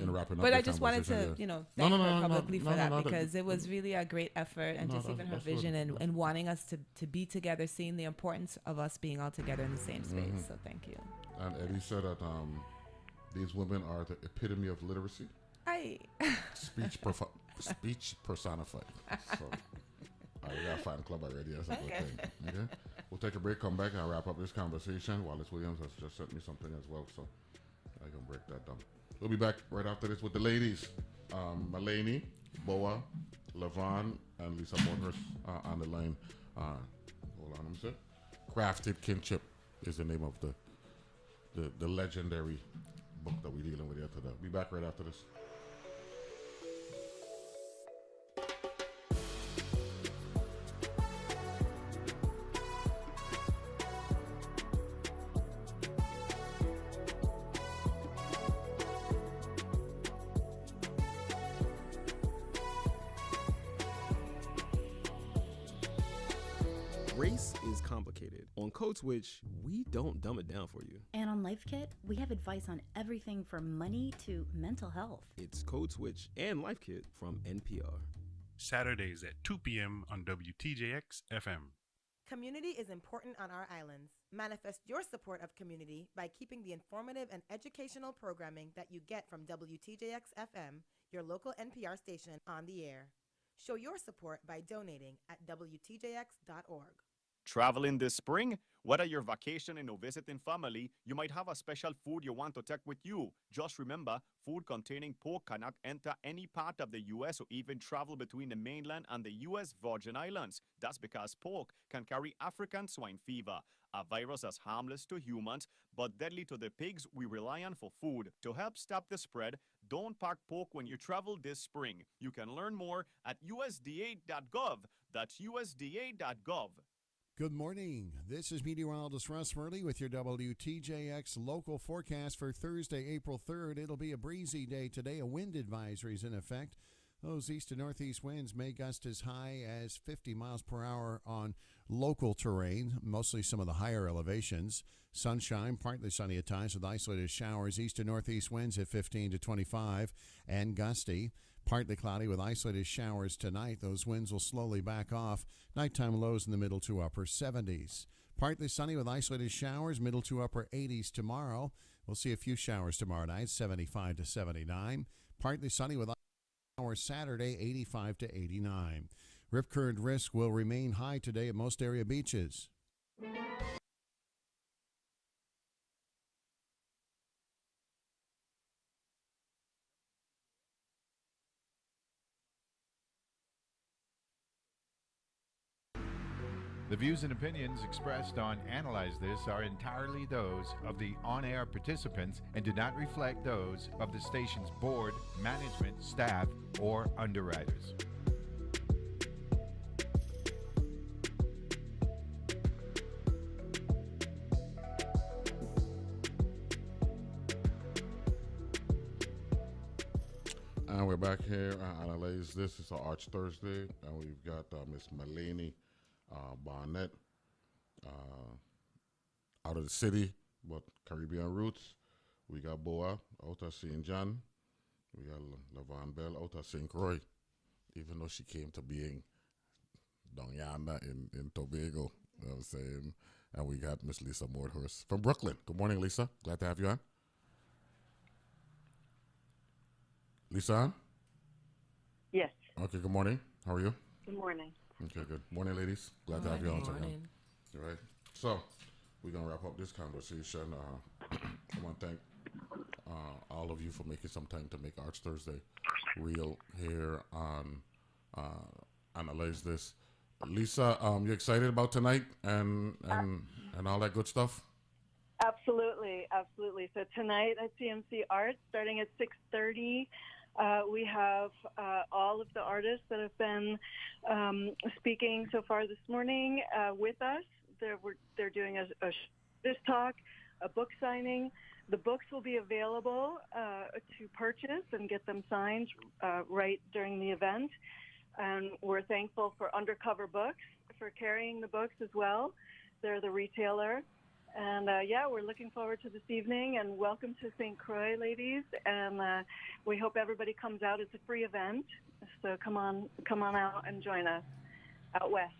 in wrapping up. But the I just wanted to, conversation, thank No, her no, publicly no, for that no, because it was really a great effort and No, just even her that's good. vision and wanting us to be together, seeing the importance of us being all together in the same space. So thank you. And Eddie said that these women are the epitome of literacy. Speech personified. So we got a fan club already. That's a good thing. Okay, we'll take a break, come back, and wrap up this conversation. Wallace Williams has just sent me something as well, so I can break that down. We'll be back right after this with the ladies, Malene, Boa, Lavon, and Lisa Modhurst on the line. Hold on, I'm sorry. Crafted Kinship is the name of the legendary book that we're dealing with here today. Be back right after this. Race is complicated. On Code Switch, we don't dumb it down for you. And on Life Kit, we have advice on everything from money to mental health. It's Code Switch and Life Kit from NPR. Saturdays at 2 p.m. on WTJX FM. Community is important on our islands. Manifest your support of community by keeping the informative and educational programming that you get from WTJX FM, your local NPR station, on the air. Show your support by donating at WTJX.org. Traveling this spring? Whether you're vacationing or visiting family, you might have a special food you want to take with you. Just remember, food containing pork cannot enter any part of the U.S. or even travel between the mainland and the U.S. Virgin Islands. That's because pork can carry African swine fever, a virus that's harmless to humans but deadly to the pigs we rely on for food. To help stop the spread, don't pack pork when you travel this spring. You can learn more at USDA.gov. That's USDA.gov. Good morning. This is meteorologist Russ Murley with your WTJX local forecast for Thursday, April 3rd. It'll be a breezy day today. A wind advisory is in effect. Those east to northeast winds may gust as high as 50 miles per hour on local terrain, mostly some of the higher elevations. Sunshine, partly sunny at times with isolated showers. East to northeast winds at 15 to 25 and gusty. Partly cloudy with isolated showers tonight. Those winds will slowly back off. Nighttime lows in the middle to upper 70s. Partly sunny with isolated showers, middle to upper 80s tomorrow. We'll see a few showers tomorrow night, 75 to 79. Partly sunny with showers Saturday, 85 to 89. Rip current risk will remain high today at most area beaches. The views and opinions expressed on Analyze This are entirely those of the on-air participants and do not reflect those of the station's board, management, staff, or underwriters. And we're back here. Analyze This. It's our Arch Thursday, and we've got Miss Malene Barnett, out of the city, but Caribbean roots. We got Boa out of St. John. We got Vaughn Belle out of St. Croix, even though she came to being down yonder in Tobago. You know what I'm saying? And we got Miss Lisa Modhurst from Brooklyn. Good morning, Lisa. Glad to have you on. Lisa on? Yes. Okay, good morning. How are you? Good morning. Okay, good. Morning, ladies. Glad to have you on again. Morning. All right. So, we're going to wrap up this conversation. I want to thank all of you for making some time to make Arts Thursday real here on Analyze This. Lisa, you excited about tonight and all that good stuff? Absolutely, absolutely. So tonight at CMC Arts, starting at 6:30, we have all of the artists that have been speaking so far this morning with us. They're doing this talk, a book signing. The books will be available to purchase and get them signed right during the event. And we're thankful for Undercover Books for carrying the books as well. They're the retailer. And we're looking forward to this evening, and welcome to St. Croix, ladies. And we hope everybody comes out. It's a free event, so come on out and join us out west.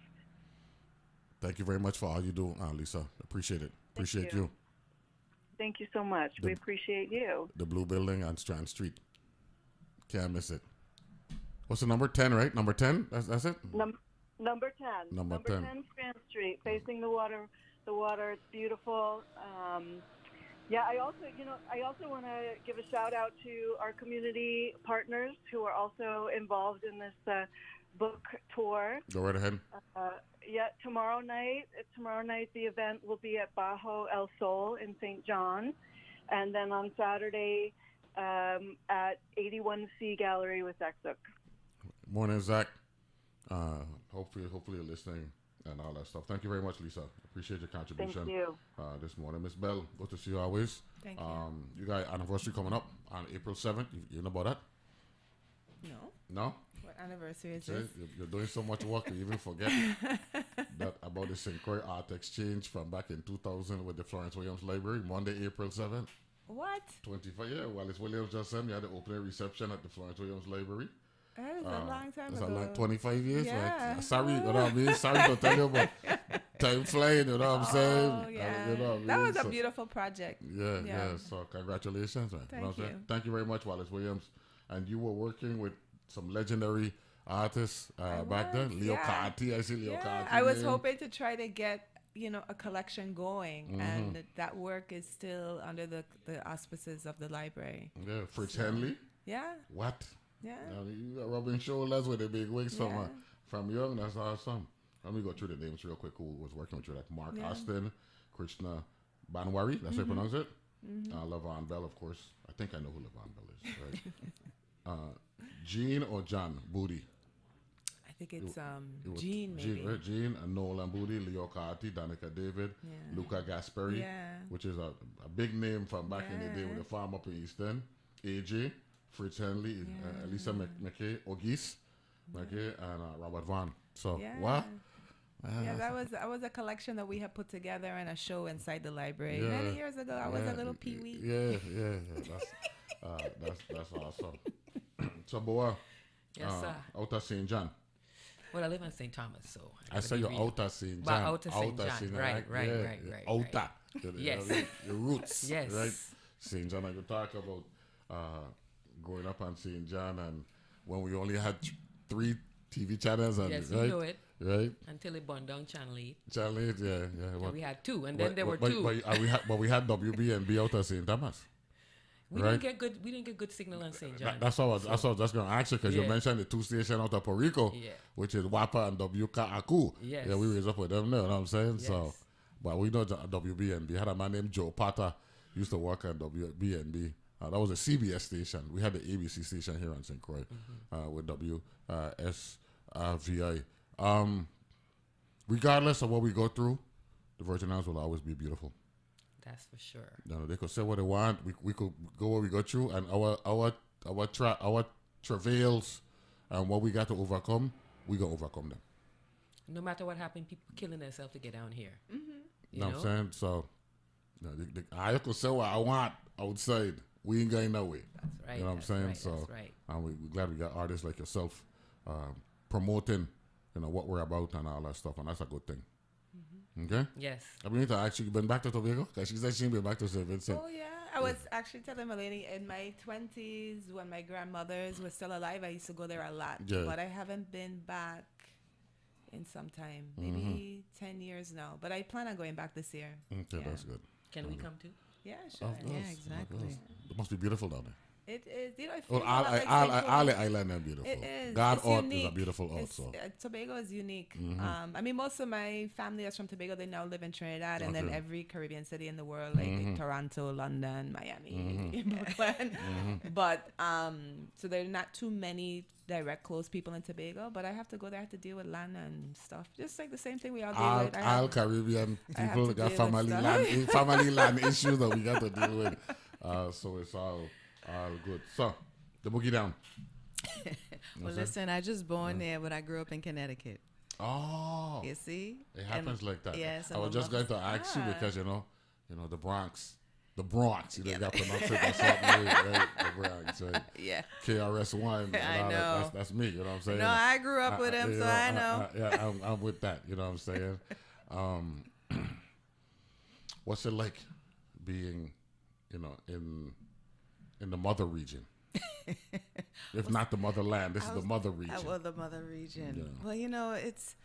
Thank you very much for all you do, Lisa. Appreciate it. Appreciate you. Thank you so much. We appreciate you. The Blue Building on Strand Street. Can't miss it. What's the number? 10, right? Number 10? That's it? Number 10. Number 10. 10 Strand Street, facing the water. It's beautiful. I also want to give a shout out to our community partners who are also involved in this book tour. Go right ahead. Tomorrow night the event will be at Bajo El Sol in St. John, and then on Saturday at 81C Gallery with Zach Zook. Morning, Zach. Hopefully you're listening and all that stuff. Thank you very much, Lisa. Appreciate your contribution. Thank you. This morning. Miss Belle, good to see you always. Thank you. You got anniversary coming up on April 7th. You know about that? No? What anniversary is See, this? you're doing so much work you even forget that about the St. Croix Art Exchange from back in 2000 with the Florence Williams Library, Monday, April 7th. What? 25, yeah. Wallace Williams just said we had the opening reception at the Florence Williams Library. That was a long time it's ago. Like 25 years. Yeah. Right? Sorry, you know what I mean? Sorry to tell you, but time flying, you know what I'm saying? Oh, yeah. You know what I mean? That was a beautiful project. Yeah. So congratulations. Right? Thank you know what I'm you. saying? Thank you very much, Wallace Williams. And you were working with some legendary artists back then. Leo Carty, I see Leo Carty. I was hoping to try to get a collection going, and that work is still under the auspices of the library. Yeah, Fritz Henley. Yeah. What? Yeah. You got rubbing shoulders with the big wigs from young. That's awesome. Let me go through the names real quick who was working with you. Like Mark Austin, Krishna Banwari, that's how you pronounce it. Vaughn Belle, of course. I think I know who Vaughn Belle is, right? Jean or John Booty? I think it's Jean, maybe. Jean, right? Jean and Nolan Booty, Leo Carty, Danica David, Luca Gasperi, which is a big name from back in the day with the farm up in East End. AJ, Fritz Henley, Elisa McKay, Auguste McKay, and Robert Vaughn. So, what? That was a collection that we had put together in a show inside the library many years ago. I was a little peewee. That's awesome. So, Boa, out of St. John. Well, I live in St. Thomas, so I say you're out of St. John. Out of St. John, right. Outer. Yes. Your roots. Yes. Right? St. John, I could talk about growing up on St. John, and when we only had 3 TV channels. And, yes, right? you know it. Right? Until it burned down Channel 8. Channel 8, yeah. We had 2, and then there were 2. But we had WB&B out of St. Thomas. We didn't get good signal on St. John. That's what I was just going to ask you, because you mentioned the 2 stations out of Puerto Rico, which is WAPA and WKAKU. Yes. Yeah, we raised up with them there, you know what I'm saying? Yes. So, but we know WB&B. Had a man named Joe Potter, used to work at WB&B. That was a CBS station. We had the ABC station here on St. Croix with WSVI. Regardless of what we go through, the Virgin Islands will always be beautiful. That's for sure. They could say what they want. We could go what we go through, and our travails and what we got to overcome, we gonna overcome them. No matter what happened, people killing themselves to get down here. You know what I'm saying? So, I could say what I want outside. We ain't going nowhere. That's right. You know what I'm saying? Right, so, that's right. And we're glad we got artists like yourself promoting, what we're about and all that stuff, and that's a good thing. Okay? Yes. I mean, to actually been back to Tobago? Because she said she'd been back to St. Vincent. Oh, yeah. I was actually telling Malene, in my 20s, when my grandmothers were still alive, I used to go there a lot. Yeah. But I haven't been back in some time, maybe 10 years now. But I plan on going back this year. Okay, that's good. Can we come too? Yeah, sure. Yeah, exactly. It must be beautiful down there. It is, you know. Well, all island are beautiful. It is. God it's Art unique. is a beautiful art. So Tobago is unique. I mean, most of my family that's from Tobago, they now live in Trinidad, and then every Caribbean city in the world, like Toronto, London, Miami, Brooklyn. But so there are not too many direct close people in Tobago, but I have to go there, I have to deal with land and stuff, just like the same thing we all deal with. All Caribbean people got family land issues that we got to deal with. So it's all good. So the boogie down. Well, listen, I just born there, but I grew up in Connecticut. Oh, you see, it happens like that. Yes, I was just going to ask you because you know the Bronx. You know, got pronounced it a certain way, right? The Bronx, right? Yeah. KRS-One. I know. That's me. You know what I'm saying? No, I grew up with him, so I know. Yeah, I'm with that. You know what I'm saying? What's it like being, in the mother region? If not the motherland, this is the mother region. Well, the mother region. Yeah. Well, it's.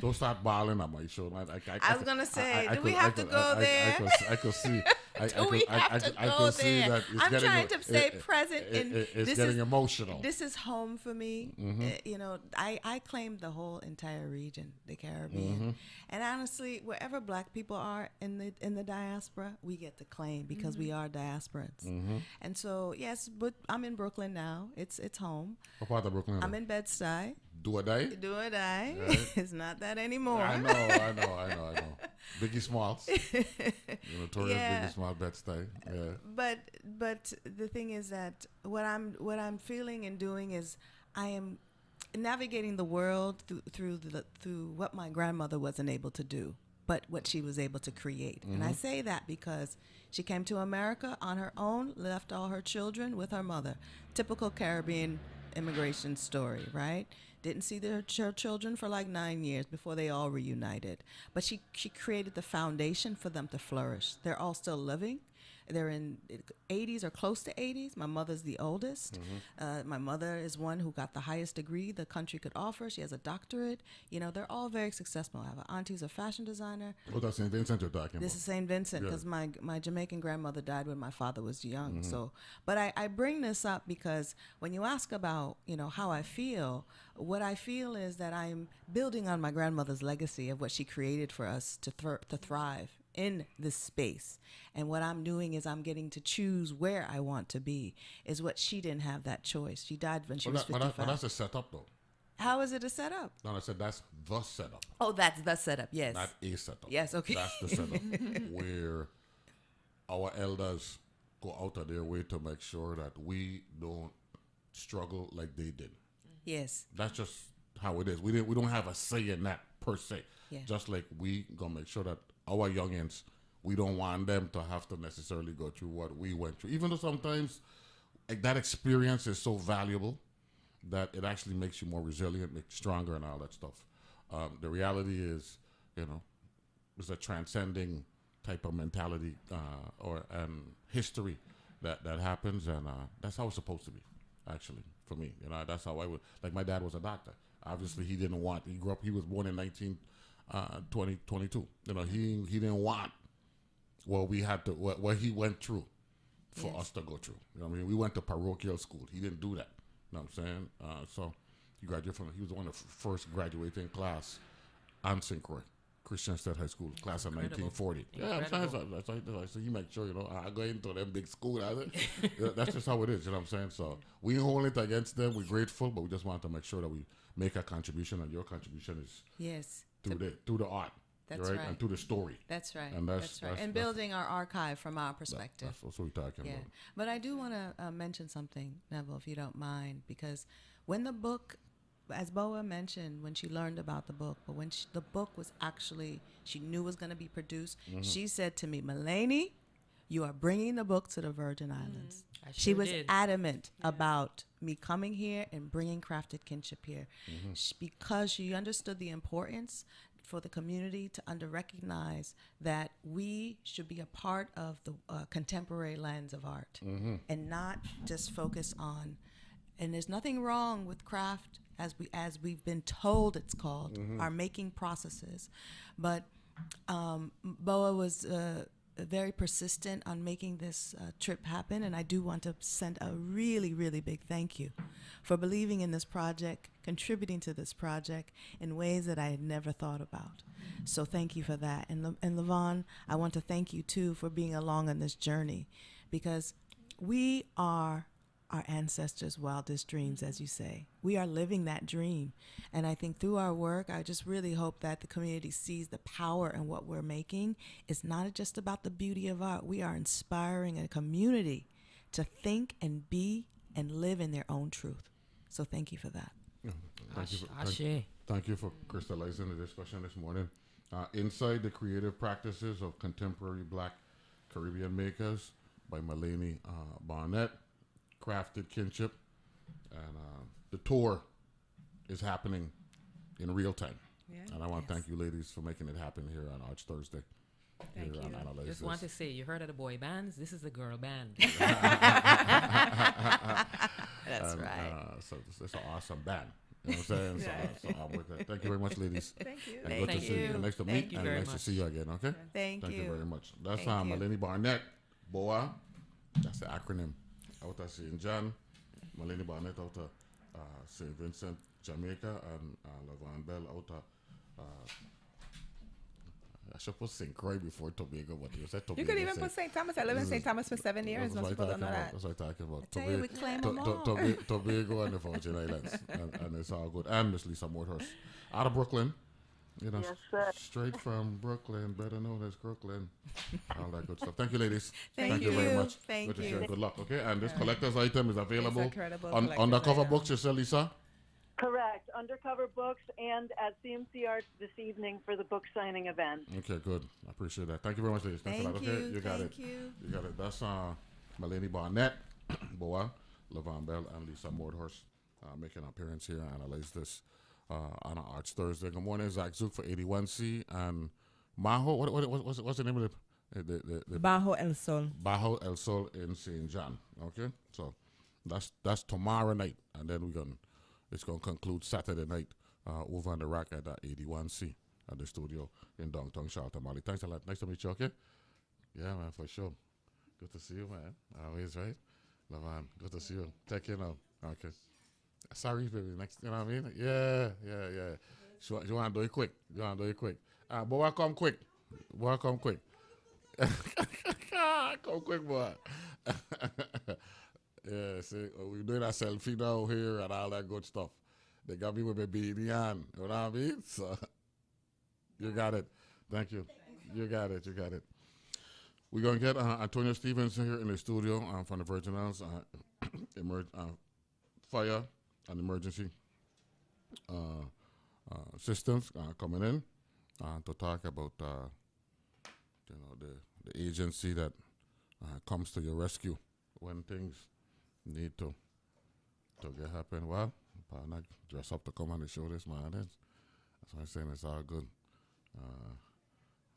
Don't start balling on my show. I was gonna say, do we have to go there? I could see. Do we have to go there? I'm trying to stay present. It's getting emotional. This is home for me. I claim the whole entire region, the Caribbean, and honestly, wherever Black people are in the diaspora, we get to claim because we are diasporans. And so, yes, but I'm in Brooklyn now. It's home. What part of Brooklyn? I'm in Bed-Stuy. Do or die? Do or die. Right. It's not that anymore. I know. Biggie Smalls. Notorious Biggie Smalls, Bed-Stuy. Yeah. But the thing is that what I'm feeling and doing is I am navigating the world through what my grandmother wasn't able to do, but what she was able to create. And I say that because she came to America on her own, left all her children with her mother. Typical Caribbean immigration story, right? Didn't see her children for like 9 years before they all reunited. But she created the foundation for them to flourish. They're all still living. They're in 80s or close to 80s. My mother's the oldest. My mother is one who got the highest degree the country could offer. She has a doctorate. They're all very successful. I have an auntie who's a fashion designer. Oh, that's St. Vincent you're talking about. This is St. Vincent because my Jamaican grandmother died when my father was young. So, but I bring this up because when you ask about, how I feel, what I feel is that I'm building on my grandmother's legacy of what she created for us to thrive in this space. And what I'm doing is I'm getting to choose where I want to be, is what she didn't have that choice. She died when she was 55. But that's a setup, though. How is it a setup? No, I said that's the setup. Oh, that's the setup, yes. Not a setup. Yes, okay. That's the setup where our elders go out of their way to make sure that we don't struggle like they did. Yes. That's just how it is. We don't have a say in that per se. Yeah. Just like we gonna make sure that our youngins, we don't want them to have to necessarily go through what we went through. Even though sometimes that experience is so valuable that it actually makes you more resilient, makes you stronger and all that stuff. The reality is, it's a transcending type of mentality and history that happens, and that's how it's supposed to be, actually, for me. That's how I would, like my dad was a doctor. Obviously, he was born in 1922. He didn't want what we had to, what he went through for us to go through. We went to parochial school. He didn't do that. You know what I'm saying? So he graduated he was one of the first graduating class on St. Croix, Christian State High School, class of 1940. Yeah, I'm saying so he make sure, I go into them big school. That's just how it is, you know what I'm saying? So we ain't holding it against them. We're grateful, but we just want to make sure that we make a contribution, and your contribution is through the art. That's right. And through the story. That's right. And that's right. And building our archive from our perspective. That's what we're talking about. But I do want to mention something, Neville, if you don't mind, because when the book, as Boa mentioned, when she learned about the book, but when the book was actually, she knew was going to be produced, she said to me, Malene, you are bringing the book to the Virgin Islands. She was adamant about me coming here and bringing Crafted Kinship here because she understood the importance for the community to recognize that we should be a part of the contemporary lens of art and not just focus on, and there's nothing wrong with craft as we've been told it's called, are making processes. But Boa was very persistent on making this trip happen, and I do want to send a really, really big thank you for believing in this project, contributing to this project in ways that I had never thought about. So thank you for that. And Levon, I want to thank you too for being along on this journey, because we are our ancestors' wildest dreams, as you say. We are living that dream. And I think through our work, I just really hope that the community sees the power in what we're making. It's not just about the beauty of art. We are inspiring a community to think and be and live in their own truth. So thank you for that. Thank you for crystallizing the discussion this morning. Inside the Creative Practices of Contemporary Black Caribbean Makers by Malene Barnett, Crafted Kinship, and the tour is happening in real time. Yeah. And I want to thank you ladies for making it happen here on Arts Thursday. Thank you. Just want to say, you heard of the boy bands? This is the girl band. That's right. So it's an awesome band. You know what I'm saying? So I'm with that. Thank you very much, ladies. Thank you. And good to see you. Nice to meet and nice to see you again, okay? Thank you very much. That's Malene Barnett, BOA. That's the acronym. Out of St. John, Malene Barnett out of St. Vincent, Jamaica, and Vaughn Belle out of I should put St. Croix before Tobago, but you said Tobago. You could even put St. Thomas. I live in St. Thomas for 7 years. Most people don't know that. That's what I'm talking about. I tell you, we claim them all. Tobago and the Virgin Islands. And it's all good. And Miss Lisa Modhurst. Out of Brooklyn. You know, yes, straight from Brooklyn, better known as Brooklyn. All that good stuff. Thank you, ladies. Thank you very much. Thank good you. To share. Good luck, okay? And this collector's item is available on collector's Undercover item. Books, you said, Lisa? Correct. Undercover Books and at CMC Arts this evening for the book signing event. Okay, good. I appreciate that. Thank you very much, ladies. Thanks a lot. Okay, you got it. You got it. That's Malene Barnett, Boa, Vaughn Belle, and Lisa Modhurst making an appearance here and analyze this on our Arts Thursday. Good morning, Zach Zook for 81C and Maho. What's the name of the Bajo El Sol. Bajo El Sol in St. John. Okay, so that's tomorrow night, and then it's gonna conclude Saturday night over on the rack at 81C at the studio in downtown Charlotte, Mali. Thanks a lot. Nice to meet you. Okay. Yeah, man, for sure. Good to see you, man. Always, right? Levon, good to see you. Take care now. Okay. Sorry, baby. Next, you know what I mean? Yeah. You want to do it quick. Boy, come quick. Come quick, boy. Yeah, see, we're doing a selfie now here and all that good stuff. They got me with my beanie on. You know what I mean? So, you got it. Thank you. You got it. We're going to get Antonio Stevens here in the studio from the Virgin Islands, fire and emergency systems coming in to talk about the agency that comes to your rescue when things need to get happen. Well, I dress up to come on the show this man. That's why I'm saying it's all good.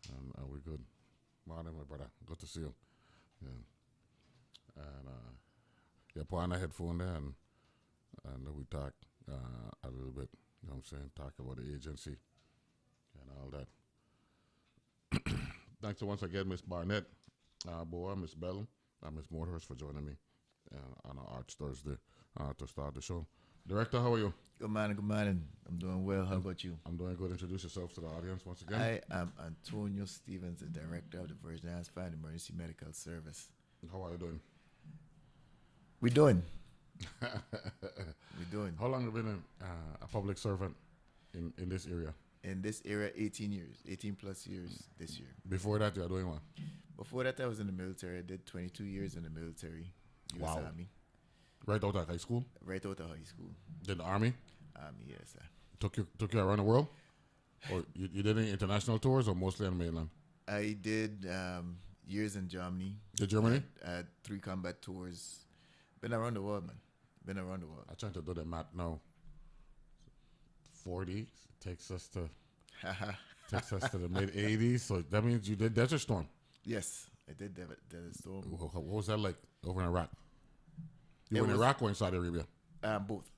And we're good. Morning, my brother. Good to see you. Yeah. And put on a headphone there and we talk a little bit, you know what I'm saying, talk about the agency and all that. Thanks once again, Miss Barnett, Boa, Miss Belle, and Miss Modhurst for joining me on our Arts Thursday to start the show. Director, how are you? Good morning. I'm doing well. How about you? I'm doing good. Introduce yourself to the audience once again. I am Antonio Stevens, the director of the Virgin Islands Fire and Emergency Medical Service. How are you doing? We're doing. How long have you been a public servant in this area? In this area, 18 years. 18 plus years this year. Before that, you were doing what? Before that, I was in the military. I did 22 years in the military. U.S. Army. Right out of high school? Right out of high school. Did the Army? Army, yes, sir. Took you around the world? Or you did any international tours or mostly on the mainland? I did years in Germany. Did Germany? I had 3 combat tours. Been around the world, man. Been around the world. I'm trying to do the math now. 40 takes us to the mid 80s. So that means you did Desert Storm. Yes, I did Desert Storm. What was that like over in Iraq? You were in Iraq or in Saudi Arabia? Both.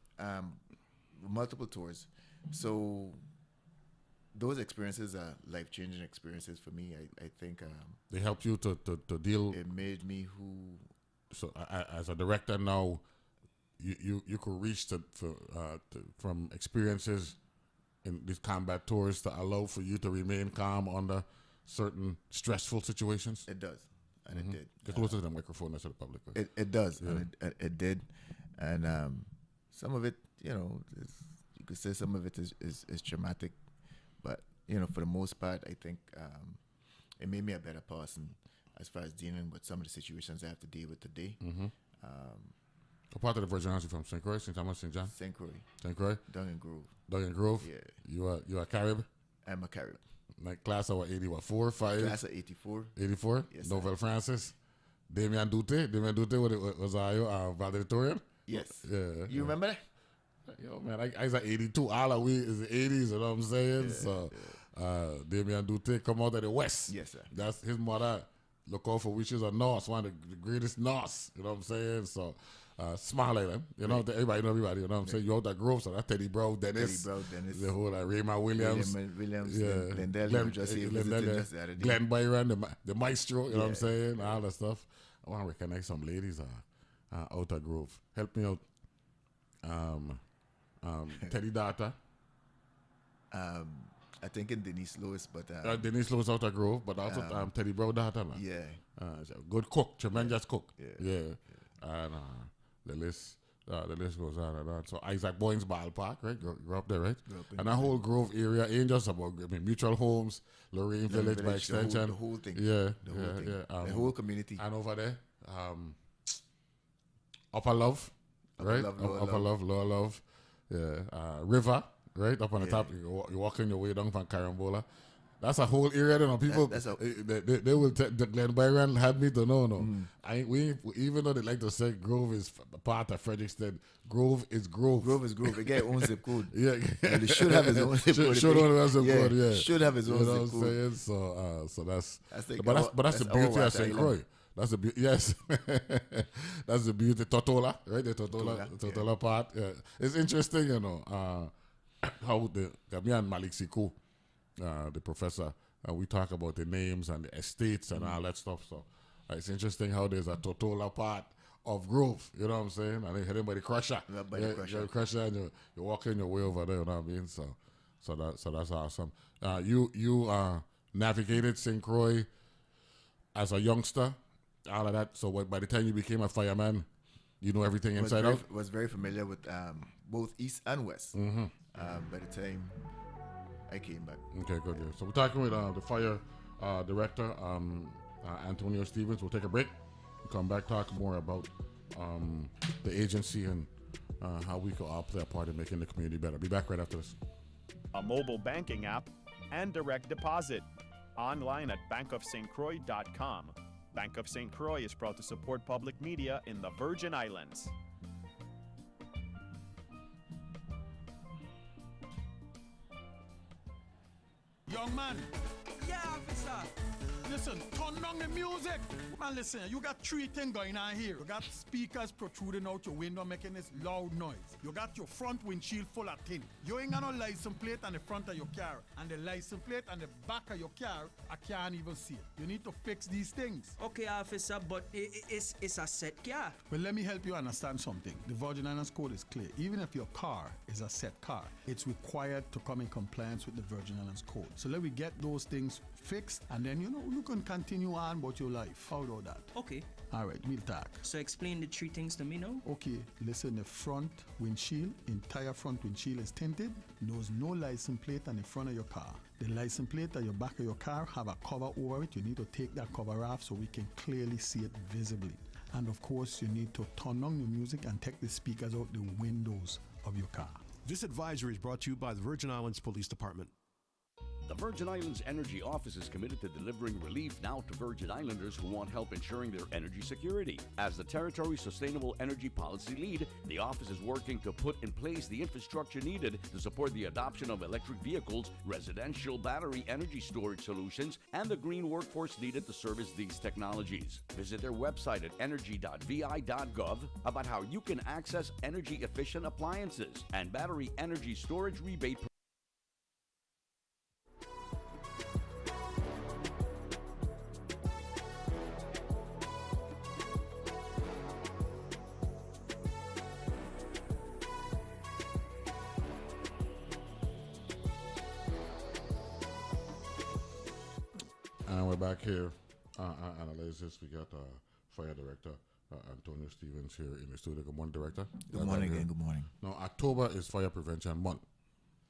multiple tours. So those experiences are life-changing experiences for me. I think they help you to deal. It made me who. So as a director now, you could reach from experiences in these combat tours to allow for you to remain calm under certain stressful situations. It does, and it did. Get closer to the microphone to the public. Right? It does, yeah. And it did, and some of it, you could say some of it is traumatic, but for the most part, I think it made me a better person as far as dealing with some of the situations I have to deal with today. Mm-hmm. What part of the Virgin Islands from? St. Croix, St. Thomas, St. John? St. Croix. St. Croix? Dungan Grove. Dungan Grove? Yeah. You are Carib? I'm a Carib. Like class of 80, 4, 5? Class of 84. 84? Yes, Novelle Francis? Damien Dute? Was I valedictorian? Yes. Yeah. You remember that? Yo, man, I was at 82. All of we is the 80s, you know what I'm saying? Yeah, so, Damien Dute come out of the West. Yes, sir. That's his mother. Look out for witches of Norse, one of the greatest Norse, you know what I'm saying? So, smile at them, everybody know everybody, you know what I'm saying? You out that Grove, so that's Teddy Bro, Dennis. The whole Raymond Williams. Glendale, Glenn Byron, the maestro, you know what I'm saying? All that stuff. I want to recognize some ladies out at Grove. Help me out. Teddy Data. I think in Denise Lewis, but Denise Lewis out of Grove, but also Teddy Bro daughter, man. Yeah. Good cook, tremendous cook. Yeah. And the list goes on and on. So Isaac Boyne's Ballpark, right? Grew up there, right? And that whole Grove area ain't just about Mutual Homes, Lorraine Village by extension. The whole thing. Yeah. The whole community. And over there, Upper Love, right? Upper Love, Lower Love. Yeah. River. Right up on the top, you're walking your way down from Carambola. That's a whole area. People they will. Glenn Byron had me to know. Even though they like to say Grove is part of Frederiksted, Grove is Grove. Grove is Grove. It get own zip code. Yeah, they should have his own zip code. Should have his own code. Yeah, should have his own zip code. Saying? So that's the beauty of St. Croix. That's the beauty. Yes, that's the beauty. Totola, right? The Totola part. Yeah. It's interesting, how me and Malik Siku, the professor, we talk about the names and the estates and all that stuff. So it's interesting how there's a Totola part of Grove. You know what I'm saying? And they hit him by the crusher. You're crusher, and you're walking your way over there. You know what I mean? So that's awesome. You navigated St. Croix as a youngster, all of that. So by the time you became a fireman, you know everything inside out. Was very familiar with both East and West. Mm-hmm. By the time I came back. Okay, good. Yeah. So we're talking with the fire director, Antonio Stevens. We'll take a break. We'll come back, talk more about the agency and how we can all play a part in making the community better. Be back right after this. A mobile banking app and direct deposit. Online at bankofstcroix.com. Bank of St. Croix is proud to support public media in the Virgin Islands. Young man. Yeah, officer. Listen, turn down the music. Man, listen, you got three things going on here. You got speakers protruding out your window making this loud noise. You got your front windshield full of tin. You ain't got no license plate on the front of your car. And the license plate on the back of your car, I can't even see it. You need to fix these things. Okay, officer, but it's a set car. Well, let me help you understand something. The Virgin Islands Code is clear. Even if your car is a set car, it's required to come in compliance with the Virgin Islands Code. So let me get those things fixed, and then you can continue on about your life. How about that? Okay. All right, we'll talk. So explain the three things to me now. Okay, listen, the front windshield, entire front windshield is tinted. There's no license plate on the front of your car. The license plate at your back of your car have a cover over it. You need to take that cover off so we can clearly see it visibly. And of course, you need to turn on the music and take the speakers out the windows of your car. This advisory is brought to you by the Virgin Islands Police Department. The Virgin Islands Energy Office is committed to delivering relief now to Virgin Islanders who want help ensuring their energy security. As the Territory's Sustainable Energy Policy lead, the office is working to put in place the infrastructure needed to support the adoption of electric vehicles, residential battery energy storage solutions, and the green workforce needed to service these technologies. Visit their website at energy.vi.gov about how you can access energy-efficient appliances and battery energy storage rebate. And we're back here. Analyze this. We got Fire Director Antonio Stevens here in the studio. Good morning, Director. Good morning again. Good morning. Now, October is Fire Prevention Month.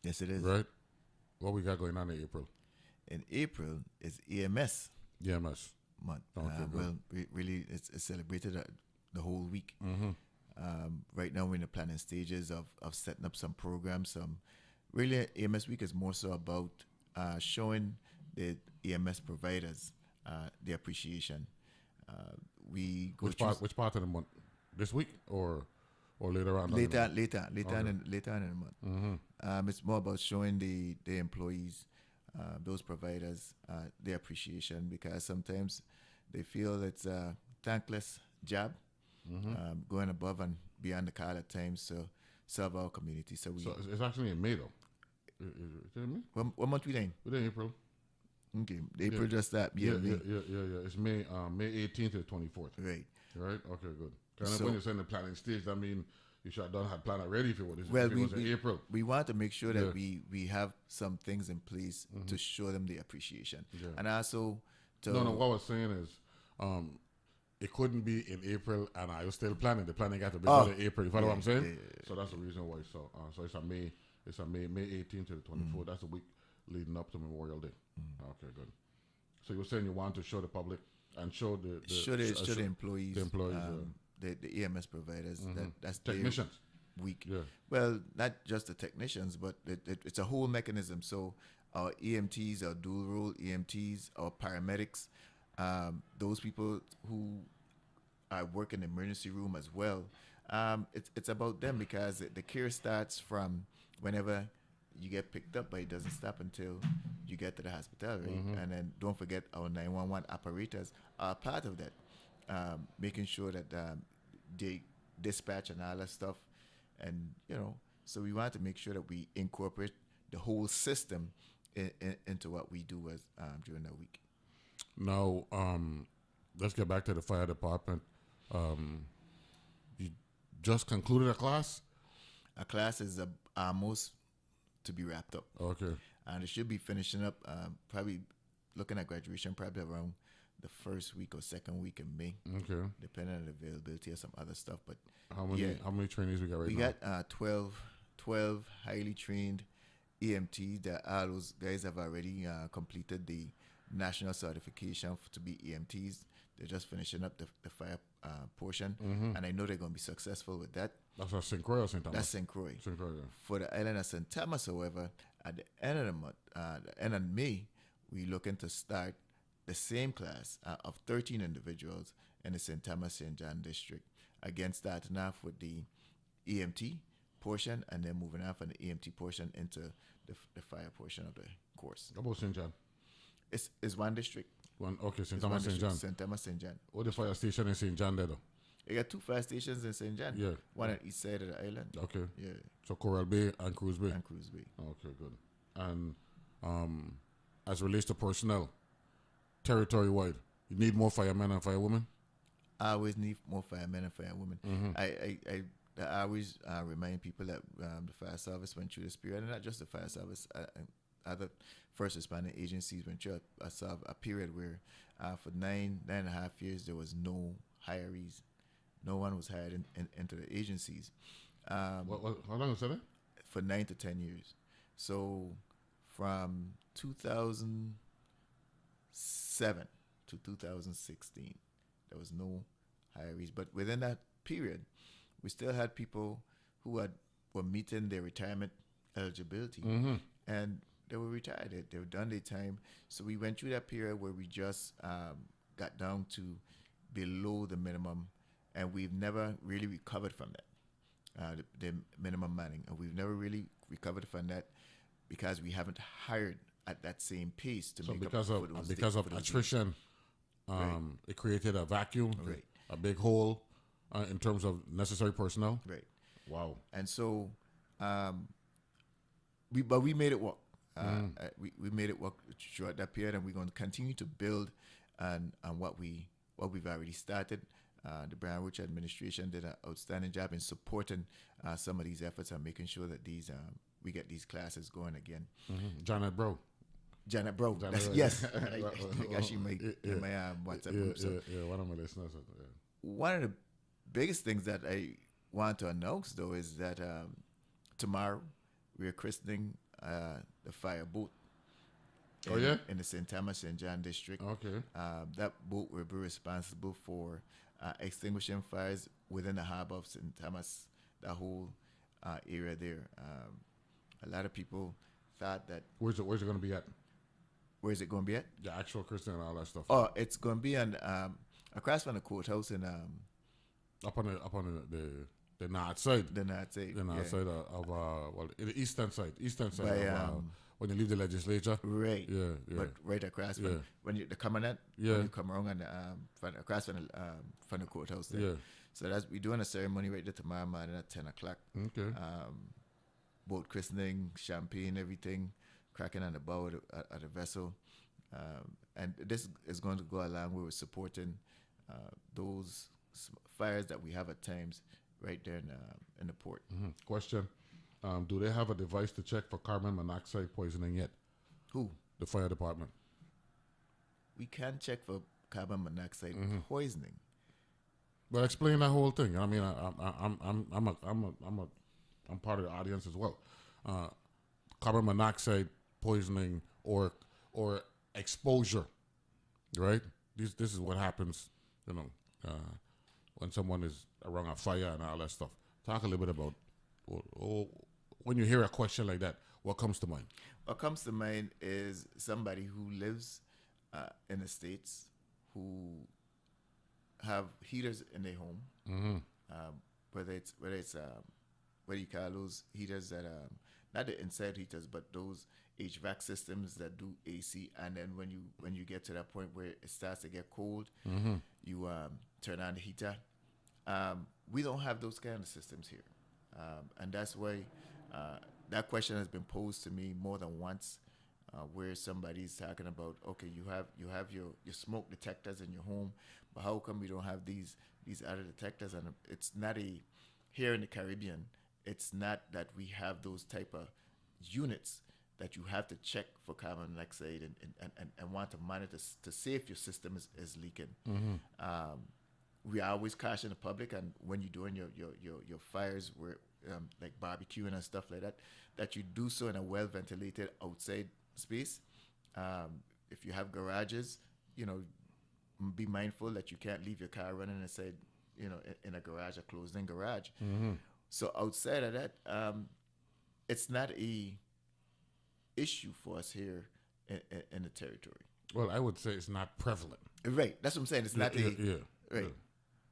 Yes, it is. Right? What we got going on in April? In April is EMS. EMS month. Okay, well, really, it's celebrated the whole week. Mm-hmm. Right now, we're in the planning stages of setting up some programs. Really, EMS Week is more so about showing the EMS providers the appreciation. We go which part of the month? This week or later on? Later on in the month. Mm-hmm. It's more about showing the employees, those providers, their appreciation, because sometimes they feel it's a thankless job, going above and beyond the call at times to serve our community. So it's actually in May though. Is it in May? What month we in? We're in April. Okay, April just that. Yeah. It's May 18th to the 24th. Right. Okay, good. Kind of when you're saying the planning stage, that mean you should have done had plan already if it was in April. We want to make sure that we have some things in place to show them the appreciation, and also to no. What I was saying is, it couldn't be in April, and I was still planning. The planning got to be done in April. You follow what I'm saying? Yeah. So that's the reason why. So it's a May. It's a May 18th to the 24th. That's the week leading up to Memorial Day. Okay, good. So you were saying you want to show the public and show the employees, the EMS providers, that's technicians week. Yeah. Well, not just the technicians, but it's a whole mechanism. So our EMTs, our dual role EMTs, our paramedics, those people who work in the emergency room as well. It's about them, because the care starts from whenever you get picked up, but it doesn't stop until you get to the hospital, right? And then don't forget our 911 operators are part of that, making sure that they dispatch and all that stuff. And, so we want to make sure that we incorporate the whole system into what we do as during the week. Now, let's get back to the fire department. You just concluded a class? A class is almost to be wrapped up. Okay. And it should be finishing up, probably looking at graduation, probably around the first week or second week in May. Okay. Depending on the availability of some other stuff. But how many trainees we got right now? We got 12 highly trained EMTs. That all those guys have already completed the national certification to be EMTs. They're just finishing up the fire portion, and I know they're going to be successful with that. That's at St. Croix or St. Thomas? That's St. Croix. St. Croix, yeah. For the island of St. Thomas, however, at the end of the month, the end of May, we're looking to start the same class of 13 individuals in the St. Thomas St. John district. Again, starting off with the EMT portion, and then moving on from the EMT portion into the fire portion of the course. How about St. John? It's one district. St. Thomas St. John. St. Thomas St. John. What the fire station in St. John there though? You got 2 fire stations in St. John. Yeah. One on each side of the island. Okay. Yeah. So Coral Bay and Cruz Bay. Okay, good. And as relates to personnel, territory-wide, you need more firemen and firewomen? I always need more firemen and firewomen. I always remind people that the fire service went through this period, and not just the fire service, other first responding agencies went through a period where for 9.5 years there was no hirees. No one was hired into the agencies. How long was that? For 9 to 10 years. So from 2007 to 2016, there was no hirees. But within that period, we still had people who were meeting their retirement eligibility, and they were retired. They've done their time. So we went through that period where we just got down to below the minimum, and we've never really recovered from that, the minimum manning. And we've never really recovered from that because we haven't hired at that same pace to make up for those because of attrition, it created a vacuum, a big hole in terms of necessary personnel. Right. Wow. And so, we made it work. We made it work throughout that period, and we're going to continue to build on what we've already started. The Brian Roach administration did an outstanding job in supporting some of these efforts and making sure that these we get these classes going again. Janet Bro. Yes. I think I should make my WhatsApp group. So one of my listeners. One of the biggest things that I want to announce, though, is that tomorrow we're christening the fire boat. In the St. Thomas, St. John district. Okay. That boat will be responsible for extinguishing fires within the harbor of St. Thomas, the whole area there. A lot of people thought that. Where's it going to be at? Where's it going to be at? The actual christening and all that stuff. Oh, it's going to be on across from the courthouse in up on the north side. The north side. The north side of the eastern side. By, when you leave the legislature. Right. Yeah. But right across from when you the commandant. Yeah. When you come around and across from the courthouse there. Yeah. So we're doing a ceremony right there tomorrow morning at 10 o'clock. Okay. Boat christening, champagne, everything, cracking on the bow of the vessel. And this is going to go along with supporting those fires that we have at times right there in the port. Mm-hmm. Question. Do they have a device to check for carbon monoxide poisoning yet? Who? The fire department. We can check for carbon monoxide poisoning. But explain that whole thing. I mean, I'm part of the audience as well. Carbon monoxide poisoning or exposure, right? This is what happens, when someone is around a fire and all that stuff. Talk a little bit about when you hear a question like that, what comes to mind? What comes to mind is somebody who lives in the States who have heaters in their home, whether it's what do you call those heaters that not the inside heaters, but those HVAC systems that do AC, and then when you get to that point where it starts to get cold, you turn on the heater. We don't have those kind of systems here, and that's why that question has been posed to me more than once, where somebody's talking about, okay, you have your smoke detectors in your home, but how come we don't have these other detectors? And it's not here in the Caribbean. It's not that we have those type of units that you have to check for carbon monoxide and want to monitor to see if your system is leaking. We always caution the public, and when you're doing your fires where like barbecuing and stuff like that, that you do so in a well ventilated outside space. If you have garages, be mindful that you can't leave your car running inside, in a garage, a closed-in garage. So outside of that, it's not a issue for us here in the territory. Well, I would say it's not prevalent. Right. That's what I'm saying. It's not right. Yeah.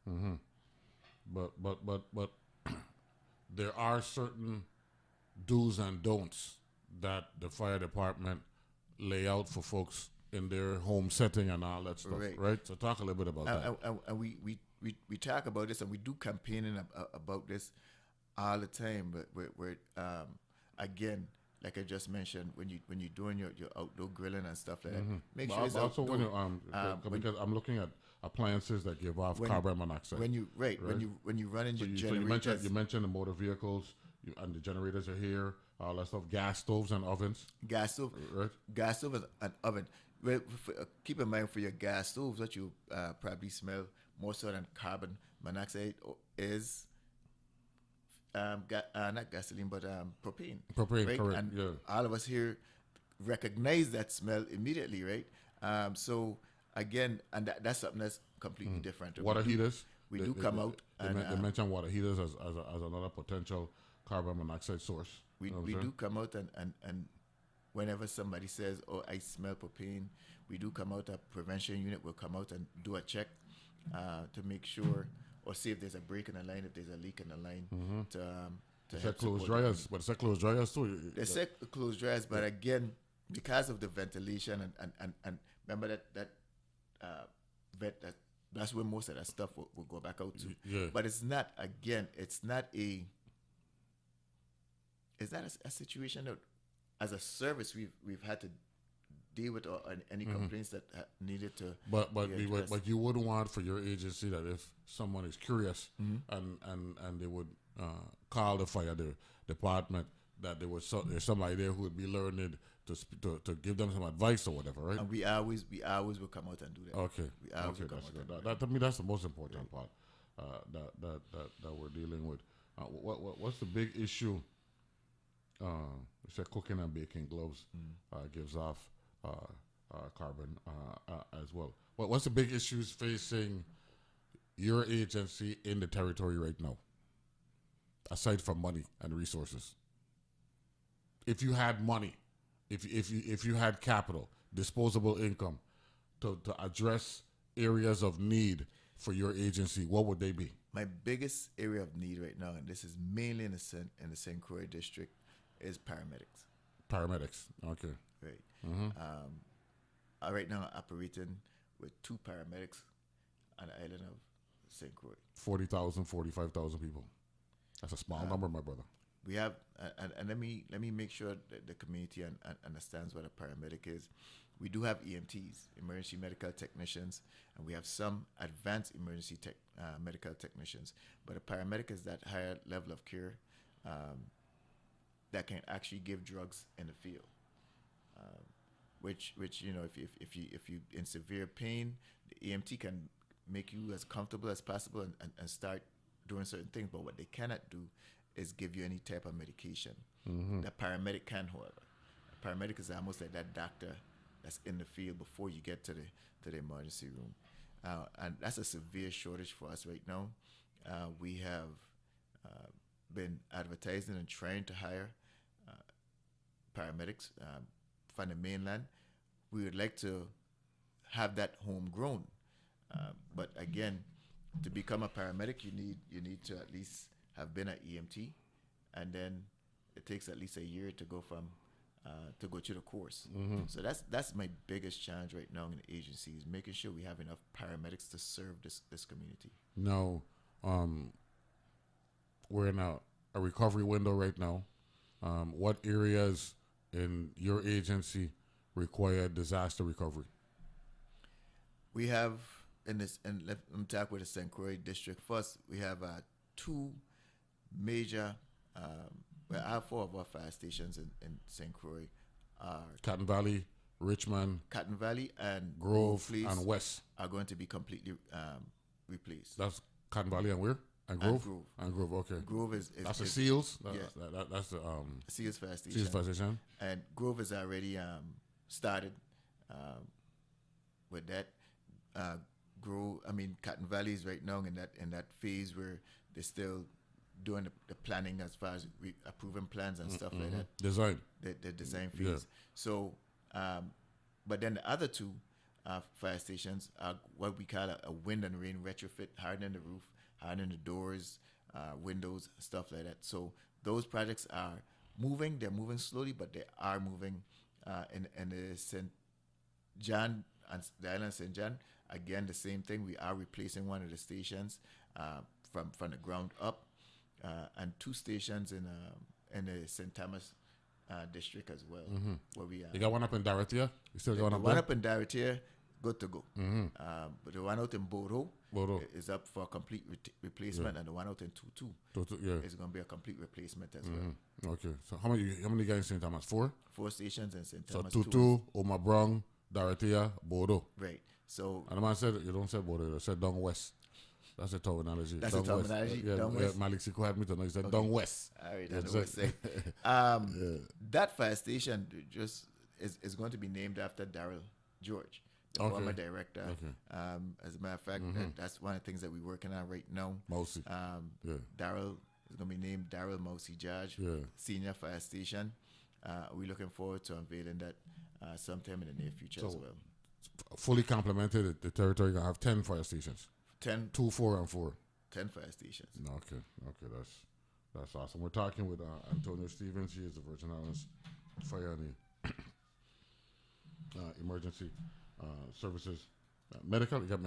Mm-hmm. But there are certain do's and don'ts that the fire department lay out for folks in their home setting and all that stuff, right? So talk a little bit about that. And we talk about this, and we do campaigning about this all the time. But we're again, like I just mentioned, when you're doing your outdoor grilling and stuff like that, make sure it's also outdoor. Because I'm looking at appliances that give off carbon monoxide. When you run in your generators, you mentioned the motor vehicles, and the generators are here. All that stuff, gas stoves and ovens. Gas stove, right? Gas stove and oven. Well, keep in mind for your gas stoves, what you probably smell more so than carbon monoxide is not gasoline, but propane. Propane, right? correct. And all of us here recognize that smell immediately, right? So again, and that's something that's completely different. Water heaters. We do come out. They mention water heaters as another potential carbon monoxide source. We do come out and whenever somebody says, "Oh, I smell propane," we do come out. A prevention unit will come out and do a check to make sure, or see if there's a break in the line, if there's a leak in the line. To help close dryers, but it's that close dryers too. They say close dryers, but again, because of the ventilation and remember that that's where most of that stuff will go back out to. Yeah. But it's not a situation that, as a service, we've had to deal with, or any complaints that needed to. But you wouldn't want for your agency that if someone is curious and they would call the fire department, that there's somebody there who would be learned to give them some advice or whatever, right? And we always will come out and do that. Okay. We always will come That's out good. and That, to me, that's the most important part that we're dealing with. What's the big issue? You said cooking and baking gloves gives off carbon as well. What's the big issues facing your agency in the territory right now, aside from money and resources? If you had money, if you had capital, disposable income to address areas of need for your agency, what would they be? My biggest area of need right now, and this is mainly in the St. Croix district, is paramedics. Paramedics, okay. Right. Right now I'm operating with 2 paramedics on the island of St. Croix. 40,000, 45,000 people. That's a small number, my brother. We have, and let me make sure that the community understands what a paramedic is. We do have EMTs, emergency medical technicians, and we have some advanced emergency medical technicians. But a paramedic is that higher level of care that can actually give drugs in the field. Which you know, if you in severe pain, the EMT can make you as comfortable as possible and start doing certain things. But what they cannot do is give you any type of medication. The paramedic can, however. A paramedic is almost like that doctor that's in the field before you get to the emergency room, and that's a severe shortage for us right now. We have been advertising and trying to hire paramedics from the mainland. We would like to have that homegrown, but again, to become a paramedic, you need to at least have been an EMT, and then it takes at least a year to go from to go through the course. So that's my biggest challenge right now in the agency, is making sure we have enough paramedics to serve this community. Now, we're in a recovery window right now. What areas in your agency require disaster recovery? We have let me talk with the St. Croix district first. We have 2 major, I have 4 of our fire stations in St. Croix. Cotton Valley, Richmond, Cotton Valley, and Grove and West are going to be completely replaced. That's Cotton Valley and where? And Grove? And Grove, okay. Grove is that's the Seals? Yeah. That's the Seals fire station. Seals fire station. And Grove is already started with that. Cotton Valley is right now in that phase where they're still doing the planning as far as approving plans and stuff like that. Design. The design phase. Yeah. So, but then the other 2 fire stations are what we call a wind and rain retrofit, hardening the roof, hardening the doors, windows, stuff like that. So those projects are moving. They're moving slowly, but they are moving. In the St. John and the island of St. John, again, the same thing. We are replacing one of the stations from the ground up, and 2 stations in the St. Thomas district as well, where we are. You got one up in Dorothea? You still got one up in Dorothea, good to go. But the one out in Bodo is up for a complete replacement, and the one out in Tutu is going to be a complete replacement as well. Okay. So how many guys in St. Thomas? 4? 4 stations in St. Thomas. So Tutu, Omabrong, Dorothea, Bodo. Right. So and the man said, you don't say Bodo, you said Down West. That's a terminology. That's a terminology. Malik Siko had me to know. He said Down West. All right, that's what I say. That fire station just is going to be named after Daryl George, the former director. As a matter of fact, that's one of the things that we're working on right now. Mousy. Daryl is going to be named Daryl Mousy George, Senior Fire Station. we're looking forward to unveiling that sometime in the near future as well. Fully complemented, the territory gonna have 10 fire stations. 10, 2, 4, and 4. 10 fire stations. Okay, that's awesome. We're talking with Antonio Stevens. He is the Virgin Islands Fire and Emergency Services Medical. You got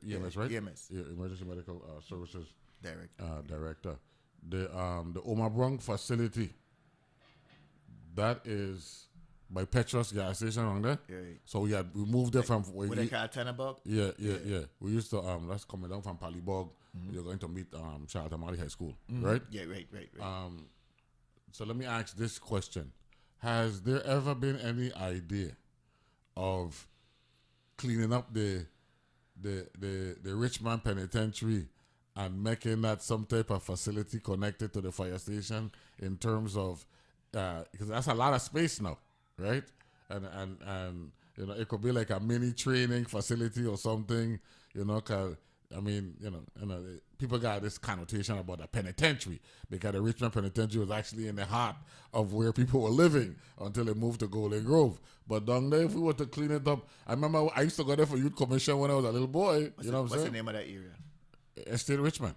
EMS, right? EMS. Emergency Medical Services Director. The Omabrong facility. That is by Petros gas station on there. Yeah. So we moved it from where they call Tenabog? Yeah. We used to that's coming down from Palibog. You're going to meet Charlotte Amali High School, right? Yeah, right. So let me ask this question: has there ever been any idea of cleaning up the Richmond Penitentiary and making that some type of facility connected to the fire station in terms of because that's a lot of space now, right? And you know, it could be like a mini training facility or something, you know, because I mean, you know, people got this connotation about a penitentiary because the Richmond Penitentiary was actually in the heart of where people were living until they moved to Golden Grove. But down there, if we were to clean it up, I remember I used to go there for youth commission when I was a little boy. What's the name of that area? Estate Richmond.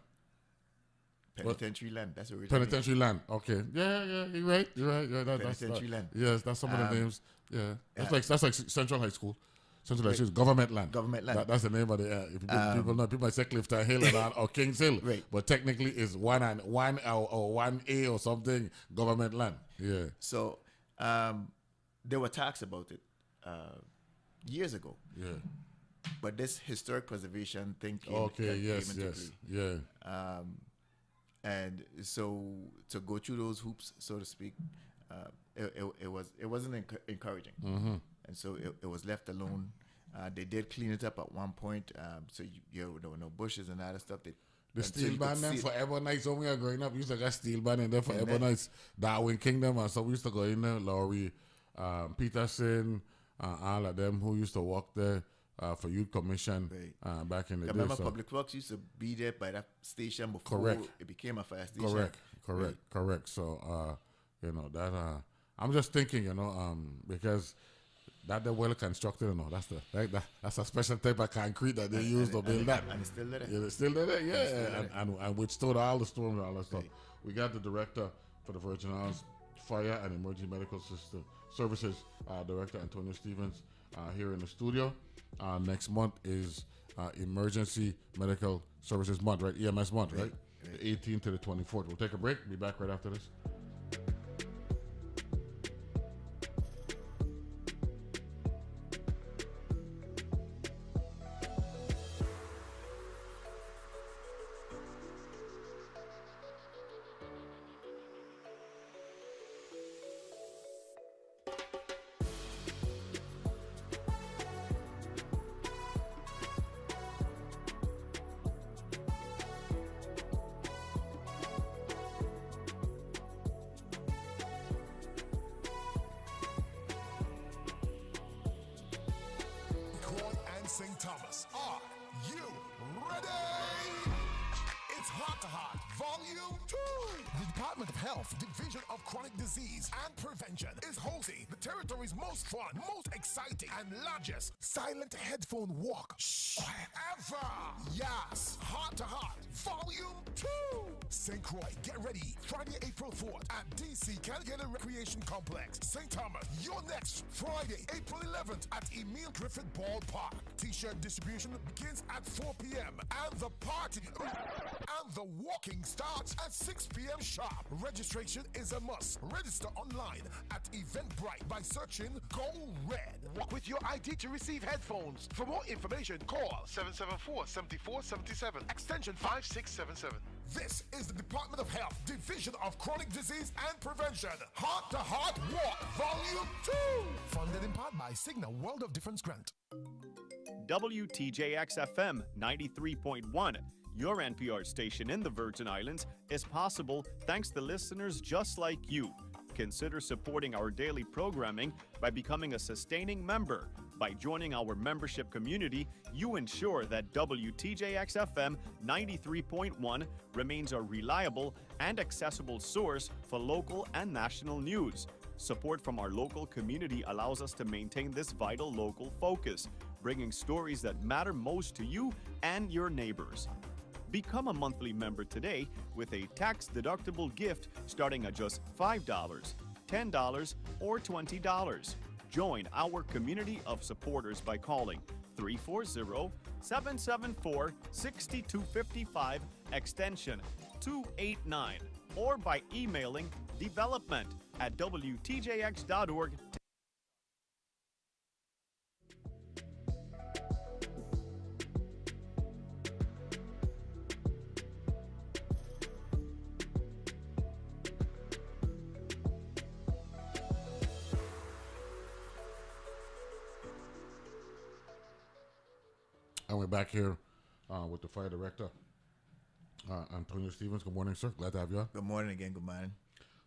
Penitentiary land. That's what we're Penitentiary land. Okay. Yeah. You're right. Penitentiary land. Yes, that's some of the names. Yeah. That's like Central High School. Central High School is government land. Government land. That's the name of the. People know. People might say Clifton Hill or Kings Hill. Right. But technically, it's 1A or 1A or something government land. Yeah. So, there were talks about it years ago. Yeah. But this historic preservation thing came into play. Yeah. And so to go through those hoops, so to speak, it wasn't encouraging, and so it was left alone. They did clean it up at one point, so there were no bushes and other stuff. The steel band then Forever Nights. When we were growing up, we used to get steel band in there Forever Nights, Darwin Kingdom, and so we used to go in there. Laurie Peterson, all of them who used to walk there. For youth commission back in the day. I remember Public Works used to be there by that station before it became a fire station. Correct. So, you know, that I'm just thinking, you know, because that they're well constructed, you know, that's a special type of concrete that they use to build that. And it's still there. Yeah, it's still there, yeah. And withstood all the storms and all that stuff. We got the director for the Virgin Islands Fire and Emergency Medical Services, Director Antonio Stevens, here in the studio. Next month is Emergency Medical Services Month, right? EMS Month, right? The 18th to the 24th. We'll take a break. Be back right after this. St. Thomas. Are you ready? It's Heart to Heart, Volume 2. The Department of Health, Division of Chronic Disease and Prevention is hosting the territory's most fun, most exciting, and largest silent headphone walk ever. Yes, Heart to Heart, Volume 2. St. Croix, get ready. Friday, April 4th at DC Canada Recreation Complex, St. Thomas. Your next Friday, April 11th at Emile Griffith Ballpark. T-shirt distribution begins at 4 p.m. and the party and the walking starts at 6 p.m. sharp. Registration is a must. Register online at Eventbrite by searching Go Red. Walk with your ID to receive headphones. For more information, call 774-7477, extension 5677. This is the Department of Health, Division of Chronic Disease and Prevention. Heart to Heart Walk, Volume 2. Funded in part by Cigna World of Difference Grant. WTJX FM 93.1, your NPR station in the Virgin Islands, is possible thanks to listeners just like you. Consider supporting our daily programming by becoming a sustaining member. By joining our membership community, you ensure that WTJX FM 93.1 remains a reliable and accessible source for local and national news. Support from our local community allows us to maintain this vital local focus, bringing stories that matter most to you and your neighbors. Become a monthly member today with a tax-deductible gift starting at just $5, $10, or $20. Join our community of supporters by calling 340-774-6255 extension 289 or by emailing development@wtjx.org. And we're back here with the fire director, Antonio Stevens. Good morning, sir. Glad to have you on. Good morning again. Good morning.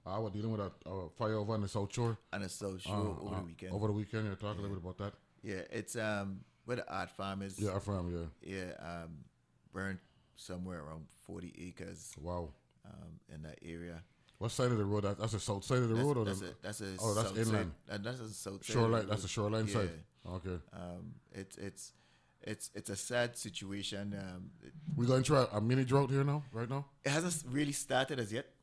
We're dealing with a fire over on the South Shore. On the South Shore over the weekend. Over the weekend, yeah. Talk a little bit about that. Yeah, it's where the art farm is. Yeah, art farm, yeah. Yeah, burned somewhere around 40 acres. Wow. In that area. What side of the road? That's the south side of the road, or that's that's inland. That's the south side. Shoreline. That's the shoreline side. Okay. It's a sad situation. We're going through a mini drought here now, right now. It hasn't really started as yet.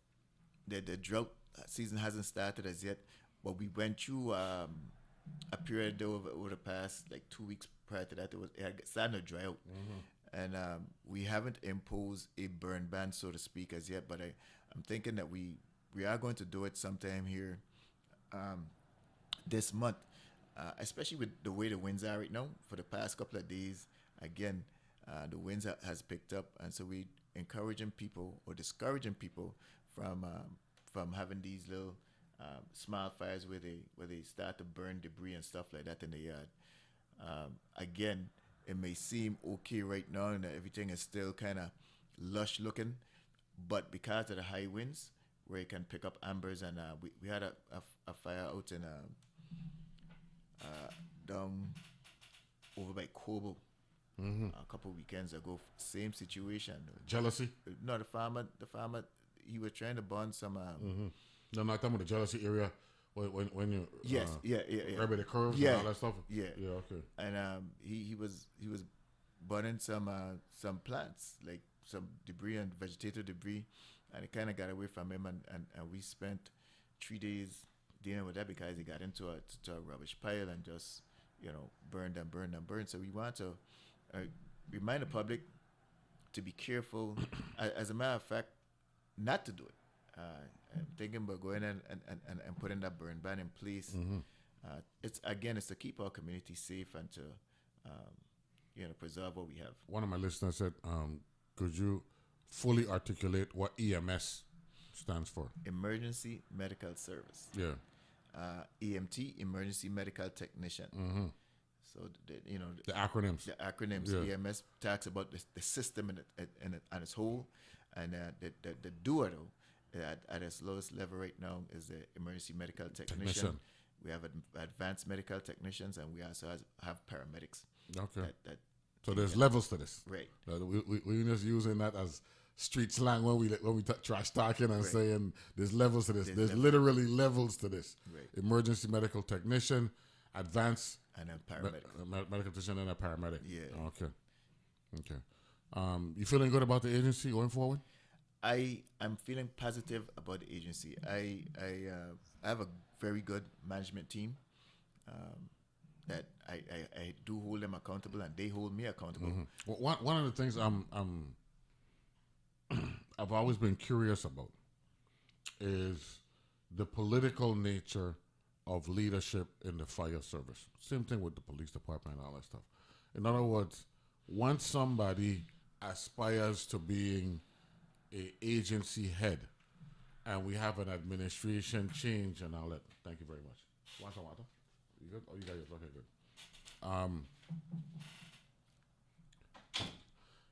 The drought season hasn't started as yet, but we went through a period over the past like 2 weeks prior to that. It had started to dry out, and we haven't imposed a burn ban, so to speak, as yet. But I'm thinking that we are going to do it sometime here this month. Especially with the way the winds are right now. For the past couple of days, again, the winds has picked up, and so we encouraging people or discouraging people from having these little small fires where they start to burn debris and stuff like that in the yard. Again, it may seem okay right now and everything is still kind of lush looking, but because of the high winds, where it can pick up embers, and we had a fire out in down over by Cobo a couple of weekends ago. Same situation. Jealousy? No, the farmer, he was trying to burn some. No, I'm not talking about the jealousy area when you. Yes, yeah. Right by the curves and all that stuff. Yeah, okay. And he was burning some plants, like some debris and vegetative debris, and it kind of got away from him, and we spent 3 days dealing with that because he got into a rubbish pile and just burned. So we want to remind the public to be careful. As a matter of fact, not to do it. I'm thinking about going in and putting that burn ban in place. It's to keep our community safe and to preserve what we have. One of my listeners said, could you fully articulate what EMS stands for? Emergency Medical Service. Yeah. EMT, Emergency Medical Technician. So the acronyms. The acronyms. Yeah. EMS talks about the system on its whole, and the doer though at its lowest level right now is the Emergency Medical Technician. We have advanced medical technicians, and we also have paramedics. Okay. So there's levels to this. Right. We're just using that as street slang when we trash talking and saying there's levels to this. There's literally levels to this. Right. Emergency medical technician, advanced and a paramedic. Medical technician and a paramedic. Yeah. Okay. You feeling good about the agency going forward? I'm feeling positive about the agency. I have a very good management team that I do hold them accountable, and they hold me accountable. Well, one of the things I've always been curious about is the political nature of leadership in the fire service. Same thing with the police department and all that stuff. In other words, once somebody aspires to being an agency head and we have an administration change and all that. Thank you very much. Want some water? You good? Oh, you got yours. Okay, good.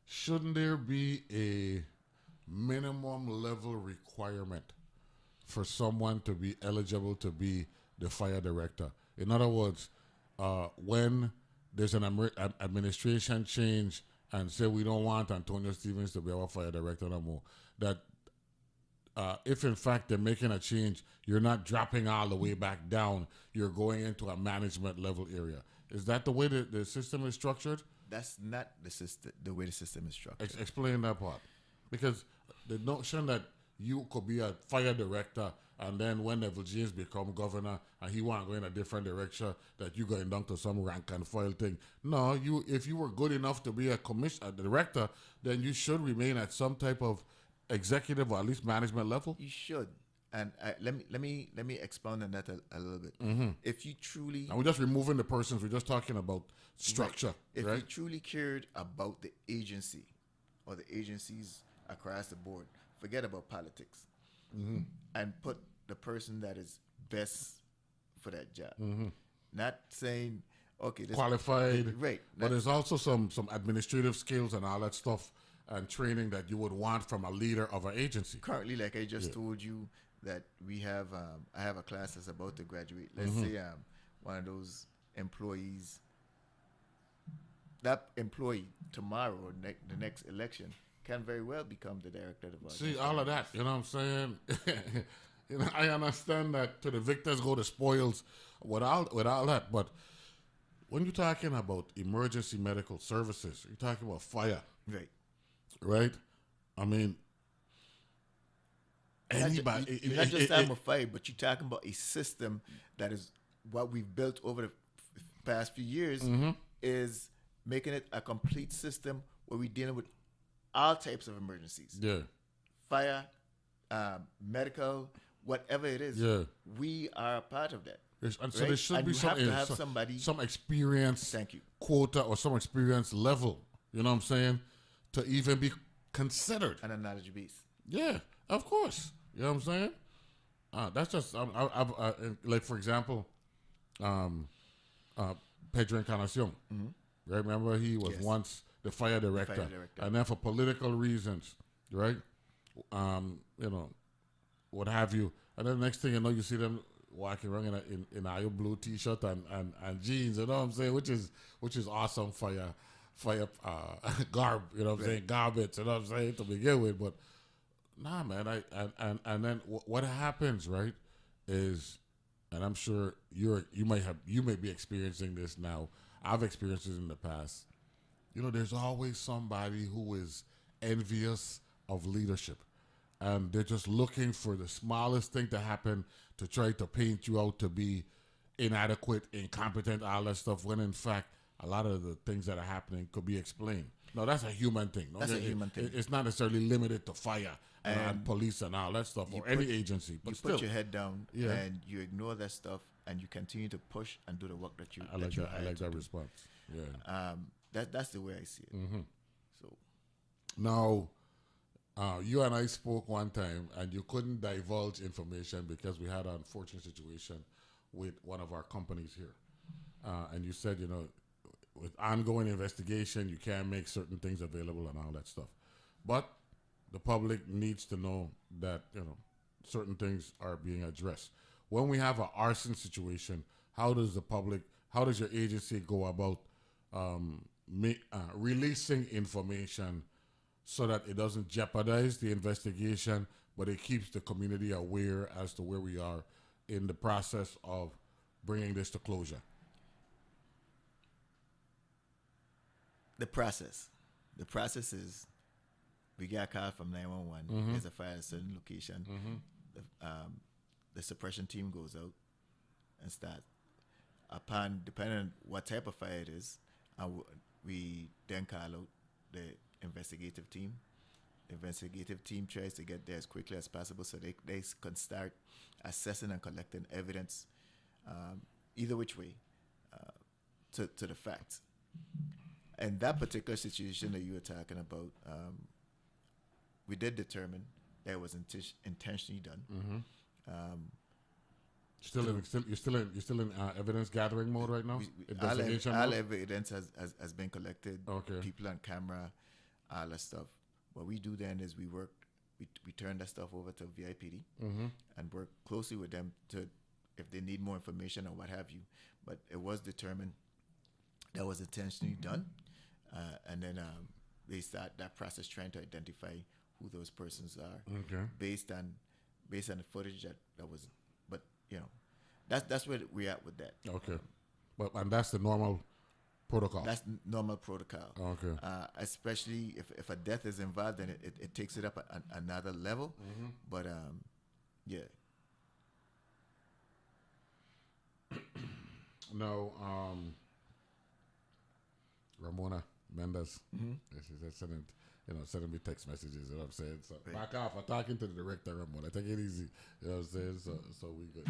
Shouldn't there be a minimum level requirement for someone to be eligible to be the fire director? In other words, when there's an administration change and say we don't want Antonio Stevens to be our fire director no more, that if in fact they're making a change, you're not dropping all the way back down. You're going into a management level area. Is that the way the system is structured? That's not the way the system is structured. Explain that part. Because the notion that you could be a fire director and then when Neville James become governor and he want to go in a different direction, that you going down to some rank and file thing. No, if you were good enough to be a director, then you should remain at some type of executive or at least management level. You should. And let me expound on that a little bit. If you truly, and we're just removing the persons, we're just talking about structure. If right? you truly cared about the agency or the agencies across the board, forget about politics and put the person that is best for that job. Not saying, okay, this qualified, right? But there's also some administrative skills and all that stuff and training that you would want from a leader of an agency. Currently, like I just told you, that we have, I have a class that's about to graduate. Let's say one of those employees, that employee tomorrow or the next election can very well become the director of our. See, all of that, you know what I'm saying? I understand that to the victors go the spoils with all that, but when you're talking about emergency medical services, you're talking about fire. Right? I mean, anybody. You're not just talking about fire, but you're talking about a system that is what we've built over the past few years is making it a complete system where we're dealing with all types of emergencies. Fire, medical, whatever it is. We are a part of that. And so there should be some experience Thank you. quota or some experience level, you know what I'm saying, to even be considered. And a knowledge base. Yeah, of course. You know what I'm saying? That's just, like, for example, Pedro Encarnacion. Right? Remember, he was once the fire director. And then for political reasons, right? You know, what have you. And then the next thing you know, you see them walking around in a blue t-shirt and jeans, you know what I'm saying? Which is awesome fire garb, you know what I'm saying? Garbage, you know what I'm saying, to begin with. But nah, man, and then what happens, right, is, and I'm sure you may be experiencing this now. I've experienced it in the past. You know, there's always somebody who is envious of leadership. And they're just looking for the smallest thing to happen to try to paint you out to be inadequate, incompetent, all that stuff, when in fact, a lot of the things that are happening could be explained. No, that's a human thing. No, that's a human thing. It's not necessarily limited to fire and police and all that stuff, or any agency. But you still, put your head down and you ignore that stuff and you continue to push and do the work that you I like that response. Yeah. That's the way I see it. So now, you and I spoke one time, and you couldn't divulge information because we had an unfortunate situation with one of our companies here. And you said, you know, with ongoing investigation, you can't make certain things available and all that stuff. But the public needs to know that, you know, certain things are being addressed. When we have an arson situation, how does your agency go about releasing information so that it doesn't jeopardize the investigation, but it keeps the community aware as to where we are in the process of bringing this to closure? The process is, we get a call from 911. There's a fire at a certain location. The suppression team goes out and starts. Depending on what type of fire it is, we then call out the investigative team. The investigative team tries to get there as quickly as possible so they can start assessing and collecting evidence, either which way, to the facts. And that particular situation that you were talking about, we did determine that it was intentionally done. You're still in evidence gathering mode right now. All evidence has been collected. People on camera, all that stuff. What we do then is we turn that stuff over to VIPD and work closely with them to, if they need more information or what have you. But it was determined that was intentionally done, and then they start that process trying to identify who those persons are, Okay. based on the footage that was. But that's where we're at with that. Okay. And that's the normal protocol. That's normal protocol. Okay. Especially if a death is involved, then it takes it up another level. Mm-hmm. But yeah. No, Ramona Mendes. Mhm. She said sending me text messages. You know what I'm saying? So back off. I'm talking to the director, Ramona. Take it easy. You know what I'm saying? So we good.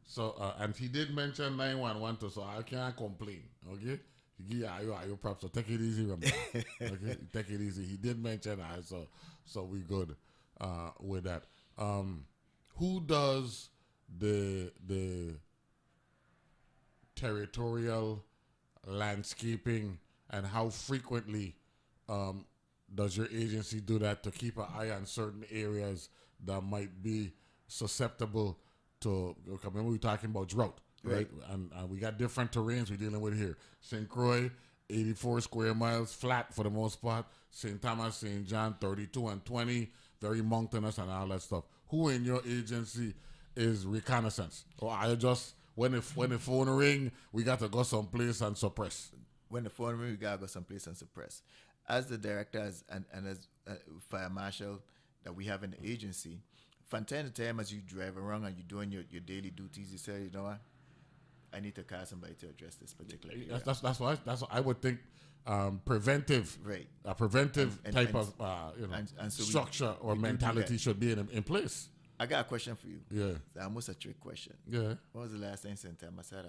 So and he did mention 911 too, so I can't complain. Okay. Yeah, you props. So take it easy, Ramona. Okay, take it easy. He did mention that, so we good with that. Who does the territorial landscaping, and how frequently does your agency do that to keep an eye on certain areas that might be susceptible to? Remember we were talking about drought, right? And we got different terrains we're dealing with here. St. Croix, 84 square miles, flat for the most part. St. Thomas, St. John, 32 and 20, very mountainous and all that stuff. Who in your agency is reconnaissance? Or are you just, when the phone ring, we got to go someplace and suppress? When the phone ring, we got to go someplace and suppress. As the director and as fire marshal that we have in the agency, from time to time as you drive around and you're doing your daily duties, you say, you know what, I need to call somebody to address this particular area. That's what I would think. Preventive, right? A preventive type of so structure or mentality should be in place. I got a question for you. Yeah, it's almost a trick question. Yeah. When was the last time St. Thomas had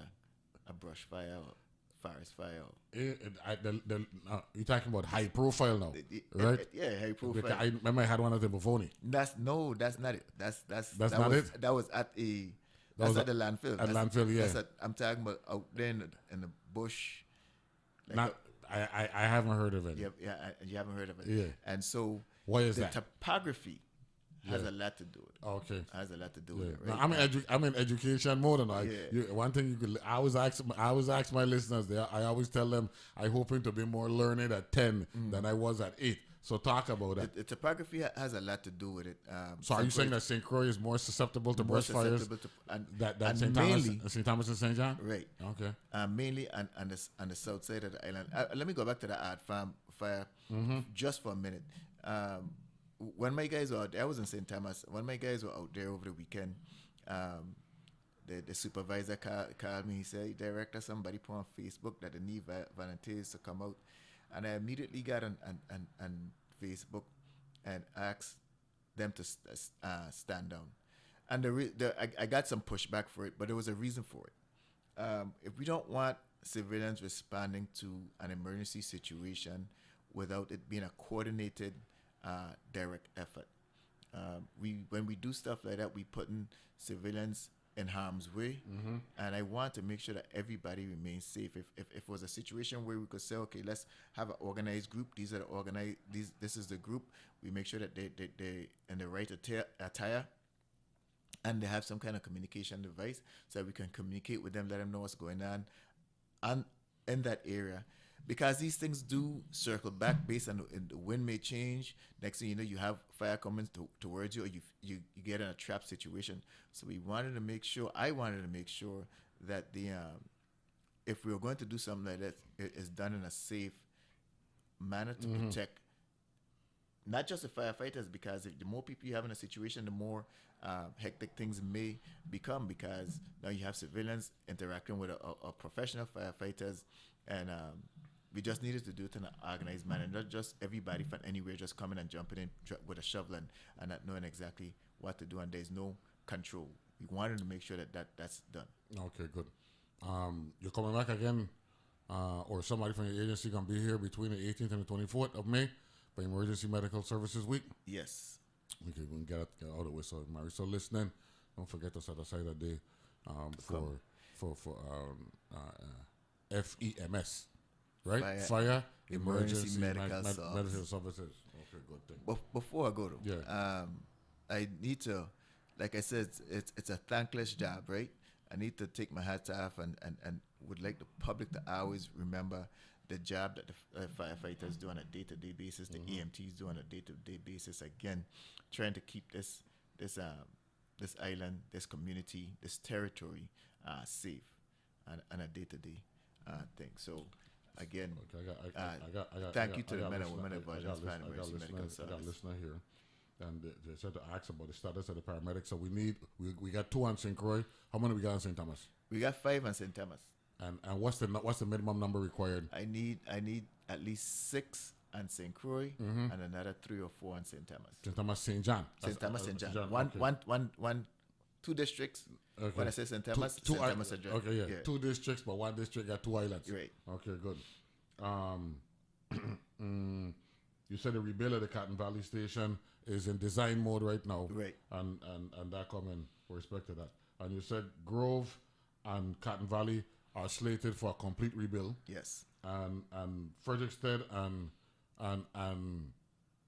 a brush fire or forest fire? You're talking about high profile now, right? Yeah, high profile. Because I remember I had one of them before. That's not it. That's not it. That was at the landfill. At landfill, yeah. I'm talking about out there in the bush. I haven't heard of it. Yeah, you haven't heard of it. Yeah. And so why is the that? Topography has a lot to do with it. Okay. Has a lot to do with it, No, right? I'm in education mode, and one thing you could I always ask my listeners there. I always tell them I hoping to be more learned at 10 than I was at 8. So talk about that. The topography has a lot to do with it. So are you saying that St. Croix is more susceptible to brush fires than St. Thomas and St. John? Right. Okay. Mainly on the south side of the island. Let me go back to the art farm fire just for a minute. When my guys were out there, I was in St. Thomas. When my guys were out there over the weekend, the supervisor called me. He said, "Director, somebody put on Facebook that they need volunteers to come out." And I immediately got on Facebook and asked them to stand down. And I got some pushback for it, but there was a reason for it. If we don't want civilians responding to an emergency situation without it being a coordinated, direct effort, when we do stuff like that, we putting civilians in harm's way, and I want to make sure that everybody remains safe. If it was a situation where we could say, okay, let's have an organized group. These are the organized. This is the group. We make sure that they in the right attire, and they have some kind of communication device so that we can communicate with them, let them know what's going on in that area. Because these things do circle back based on the wind may change. Next thing you know, you have fire coming towards you, or you get in a trap situation. So I wanted to make sure that if we were going to do something like that, it is done in a safe manner to protect not just the firefighters, because the more people you have in a situation, the more hectic things may become, because now you have civilians interacting with a professional firefighters, and we just needed to do it in an organized manner, not just everybody from anywhere just coming and jumping in with a shovel and not knowing exactly what to do, and there's no control. We wanted to make sure that's done. Okay, good. You're coming back again, or somebody from your agency going to be here between the 18th and the 24th of May for Emergency Medical Services Week? Yes. Okay, we can get out of the way. So, Mary, so listening, don't forget to set aside a day for FEMS. Right? Fire Emergency Medical Services. Okay, good thing. Before I go though, I need to, like I said, it's a thankless job, right? I need to take my hat off and would like the public to always remember the job that the firefighters do on a day-to-day basis, the EMTs do on a day-to-day basis. Again, trying to keep this island, this community, this territory safe on a day-to-day thing. So, again, thank you to the men and women of Virgin's Plan Emergency Medical Service. I got a listener here, and they said to ask about the status of the paramedics. So we got 2 on St. Croix. How many we got on St. Thomas? We got 5 on St. Thomas. And what's the minimum number required? I need at least 6 on St. Croix and another 3 or 4 on St. Thomas. St. Thomas, St. John. St. Thomas, St. John. Okay. 2 districts. Okay. When I say St. Thomas, two St. Thomas address. Okay, yeah. 2 districts, but 1 district got 2 islands. Right. Okay, good. You said the rebuild of the Cotton Valley Station is in design mode right now. Right. And that coming with respect to that. And you said Grove and Cotton Valley are slated for a complete rebuild. Yes. And Frederiksted and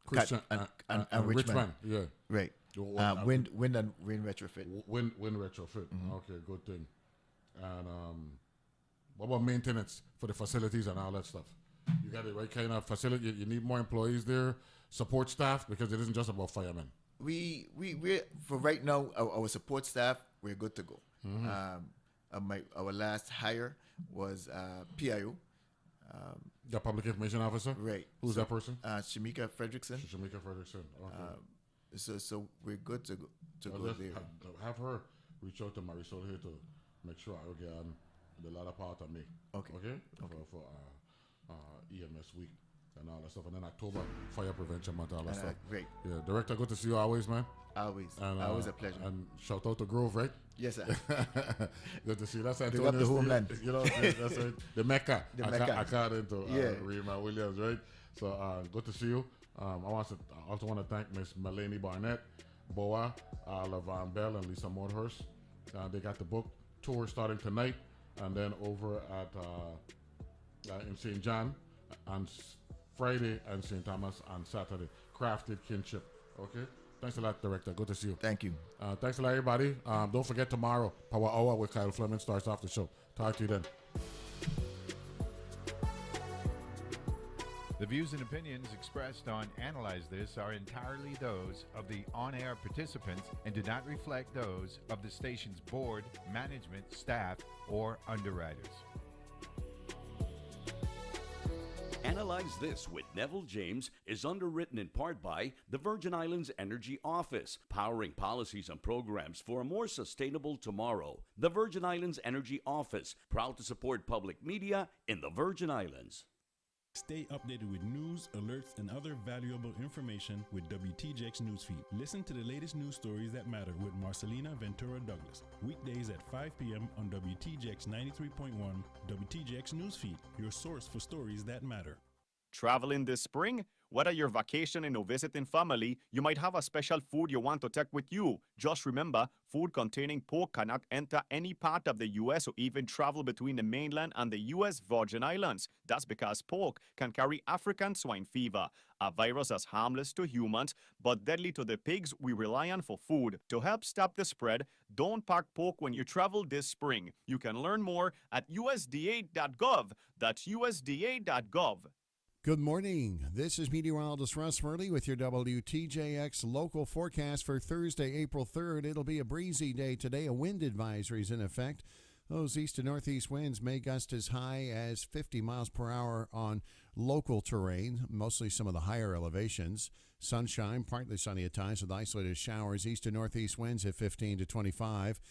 Christian and Richmond. Yeah. Right. Wind and rain retrofit. Wind retrofit. Okay, good thing. And what about maintenance for the facilities and all that stuff? You got the right kind of facility. You need more employees there, support staff, because it isn't just about firemen. We for right now, our support staff, we're good to go. Our last hire was PIO. The public information officer? Right. Who's that person? Shamika Frederiksted. Shamika Frederiksted. Okay. So we're good to go there. Have her reach out to Marisol here to make sure I will get on the latter part of May. Okay. Okay? For EMS week and all that stuff. And then October, fire prevention month, all that stuff. Great. Yeah, Director, good to see you always, man. Always. And, always a pleasure. And shout out to Grove, right? Yes, sir. Good to see you. That's Big up the homeland. You know, that's right. The Mecca. The Mecca. According to Rima Williams, right? So good to see you. I also want to thank Miss Malene Barnett, Boa, Vaughn Belle, and Lisa Modhurst. They got the book tour starting tonight, and then over at in St. John on Friday and St. Thomas on Saturday. Crafted Kinship. Okay? Thanks a lot, Director. Good to see you. Thank you. Thanks a lot, everybody. Don't forget tomorrow, Power Hour with Kyle Fleming starts off the show. Talk to you then. The views and opinions expressed on Analyze This are entirely those of the on-air participants and do not reflect those of the station's board, management, staff, or underwriters. Analyze This with Neville James is underwritten in part by the Virgin Islands Energy Office, powering policies and programs for a more sustainable tomorrow. The Virgin Islands Energy Office, proud to support public media in the Virgin Islands. Stay updated with news, alerts, and other valuable information with WTJX Newsfeed. Listen to the latest news stories that matter with Marcelina Ventura Douglas. Weekdays at 5 p.m. on WTJX 93.1, WTJX Newsfeed, your source for stories that matter. Traveling this spring? Whether you're vacationing or visiting family, you might have a special food you want to take with you. Just remember, food containing pork cannot enter any part of the U.S. or even travel between the mainland and the U.S. Virgin Islands. That's because pork can carry African swine fever, a virus that's harmless to humans but deadly to the pigs we rely on for food. To help stop the spread, don't pack pork when you travel this spring. You can learn more at USDA.gov. That's USDA.gov. Good morning. This is meteorologist Russ Murley with your WTJX local forecast for Thursday, April 3rd. It'll be a breezy day today. A wind advisory is in effect. Those east to northeast winds may gust as high as 50 miles per hour on local terrain, mostly some of the higher elevations. Sunshine, partly sunny at times with isolated showers. East to northeast winds at 15 to 25.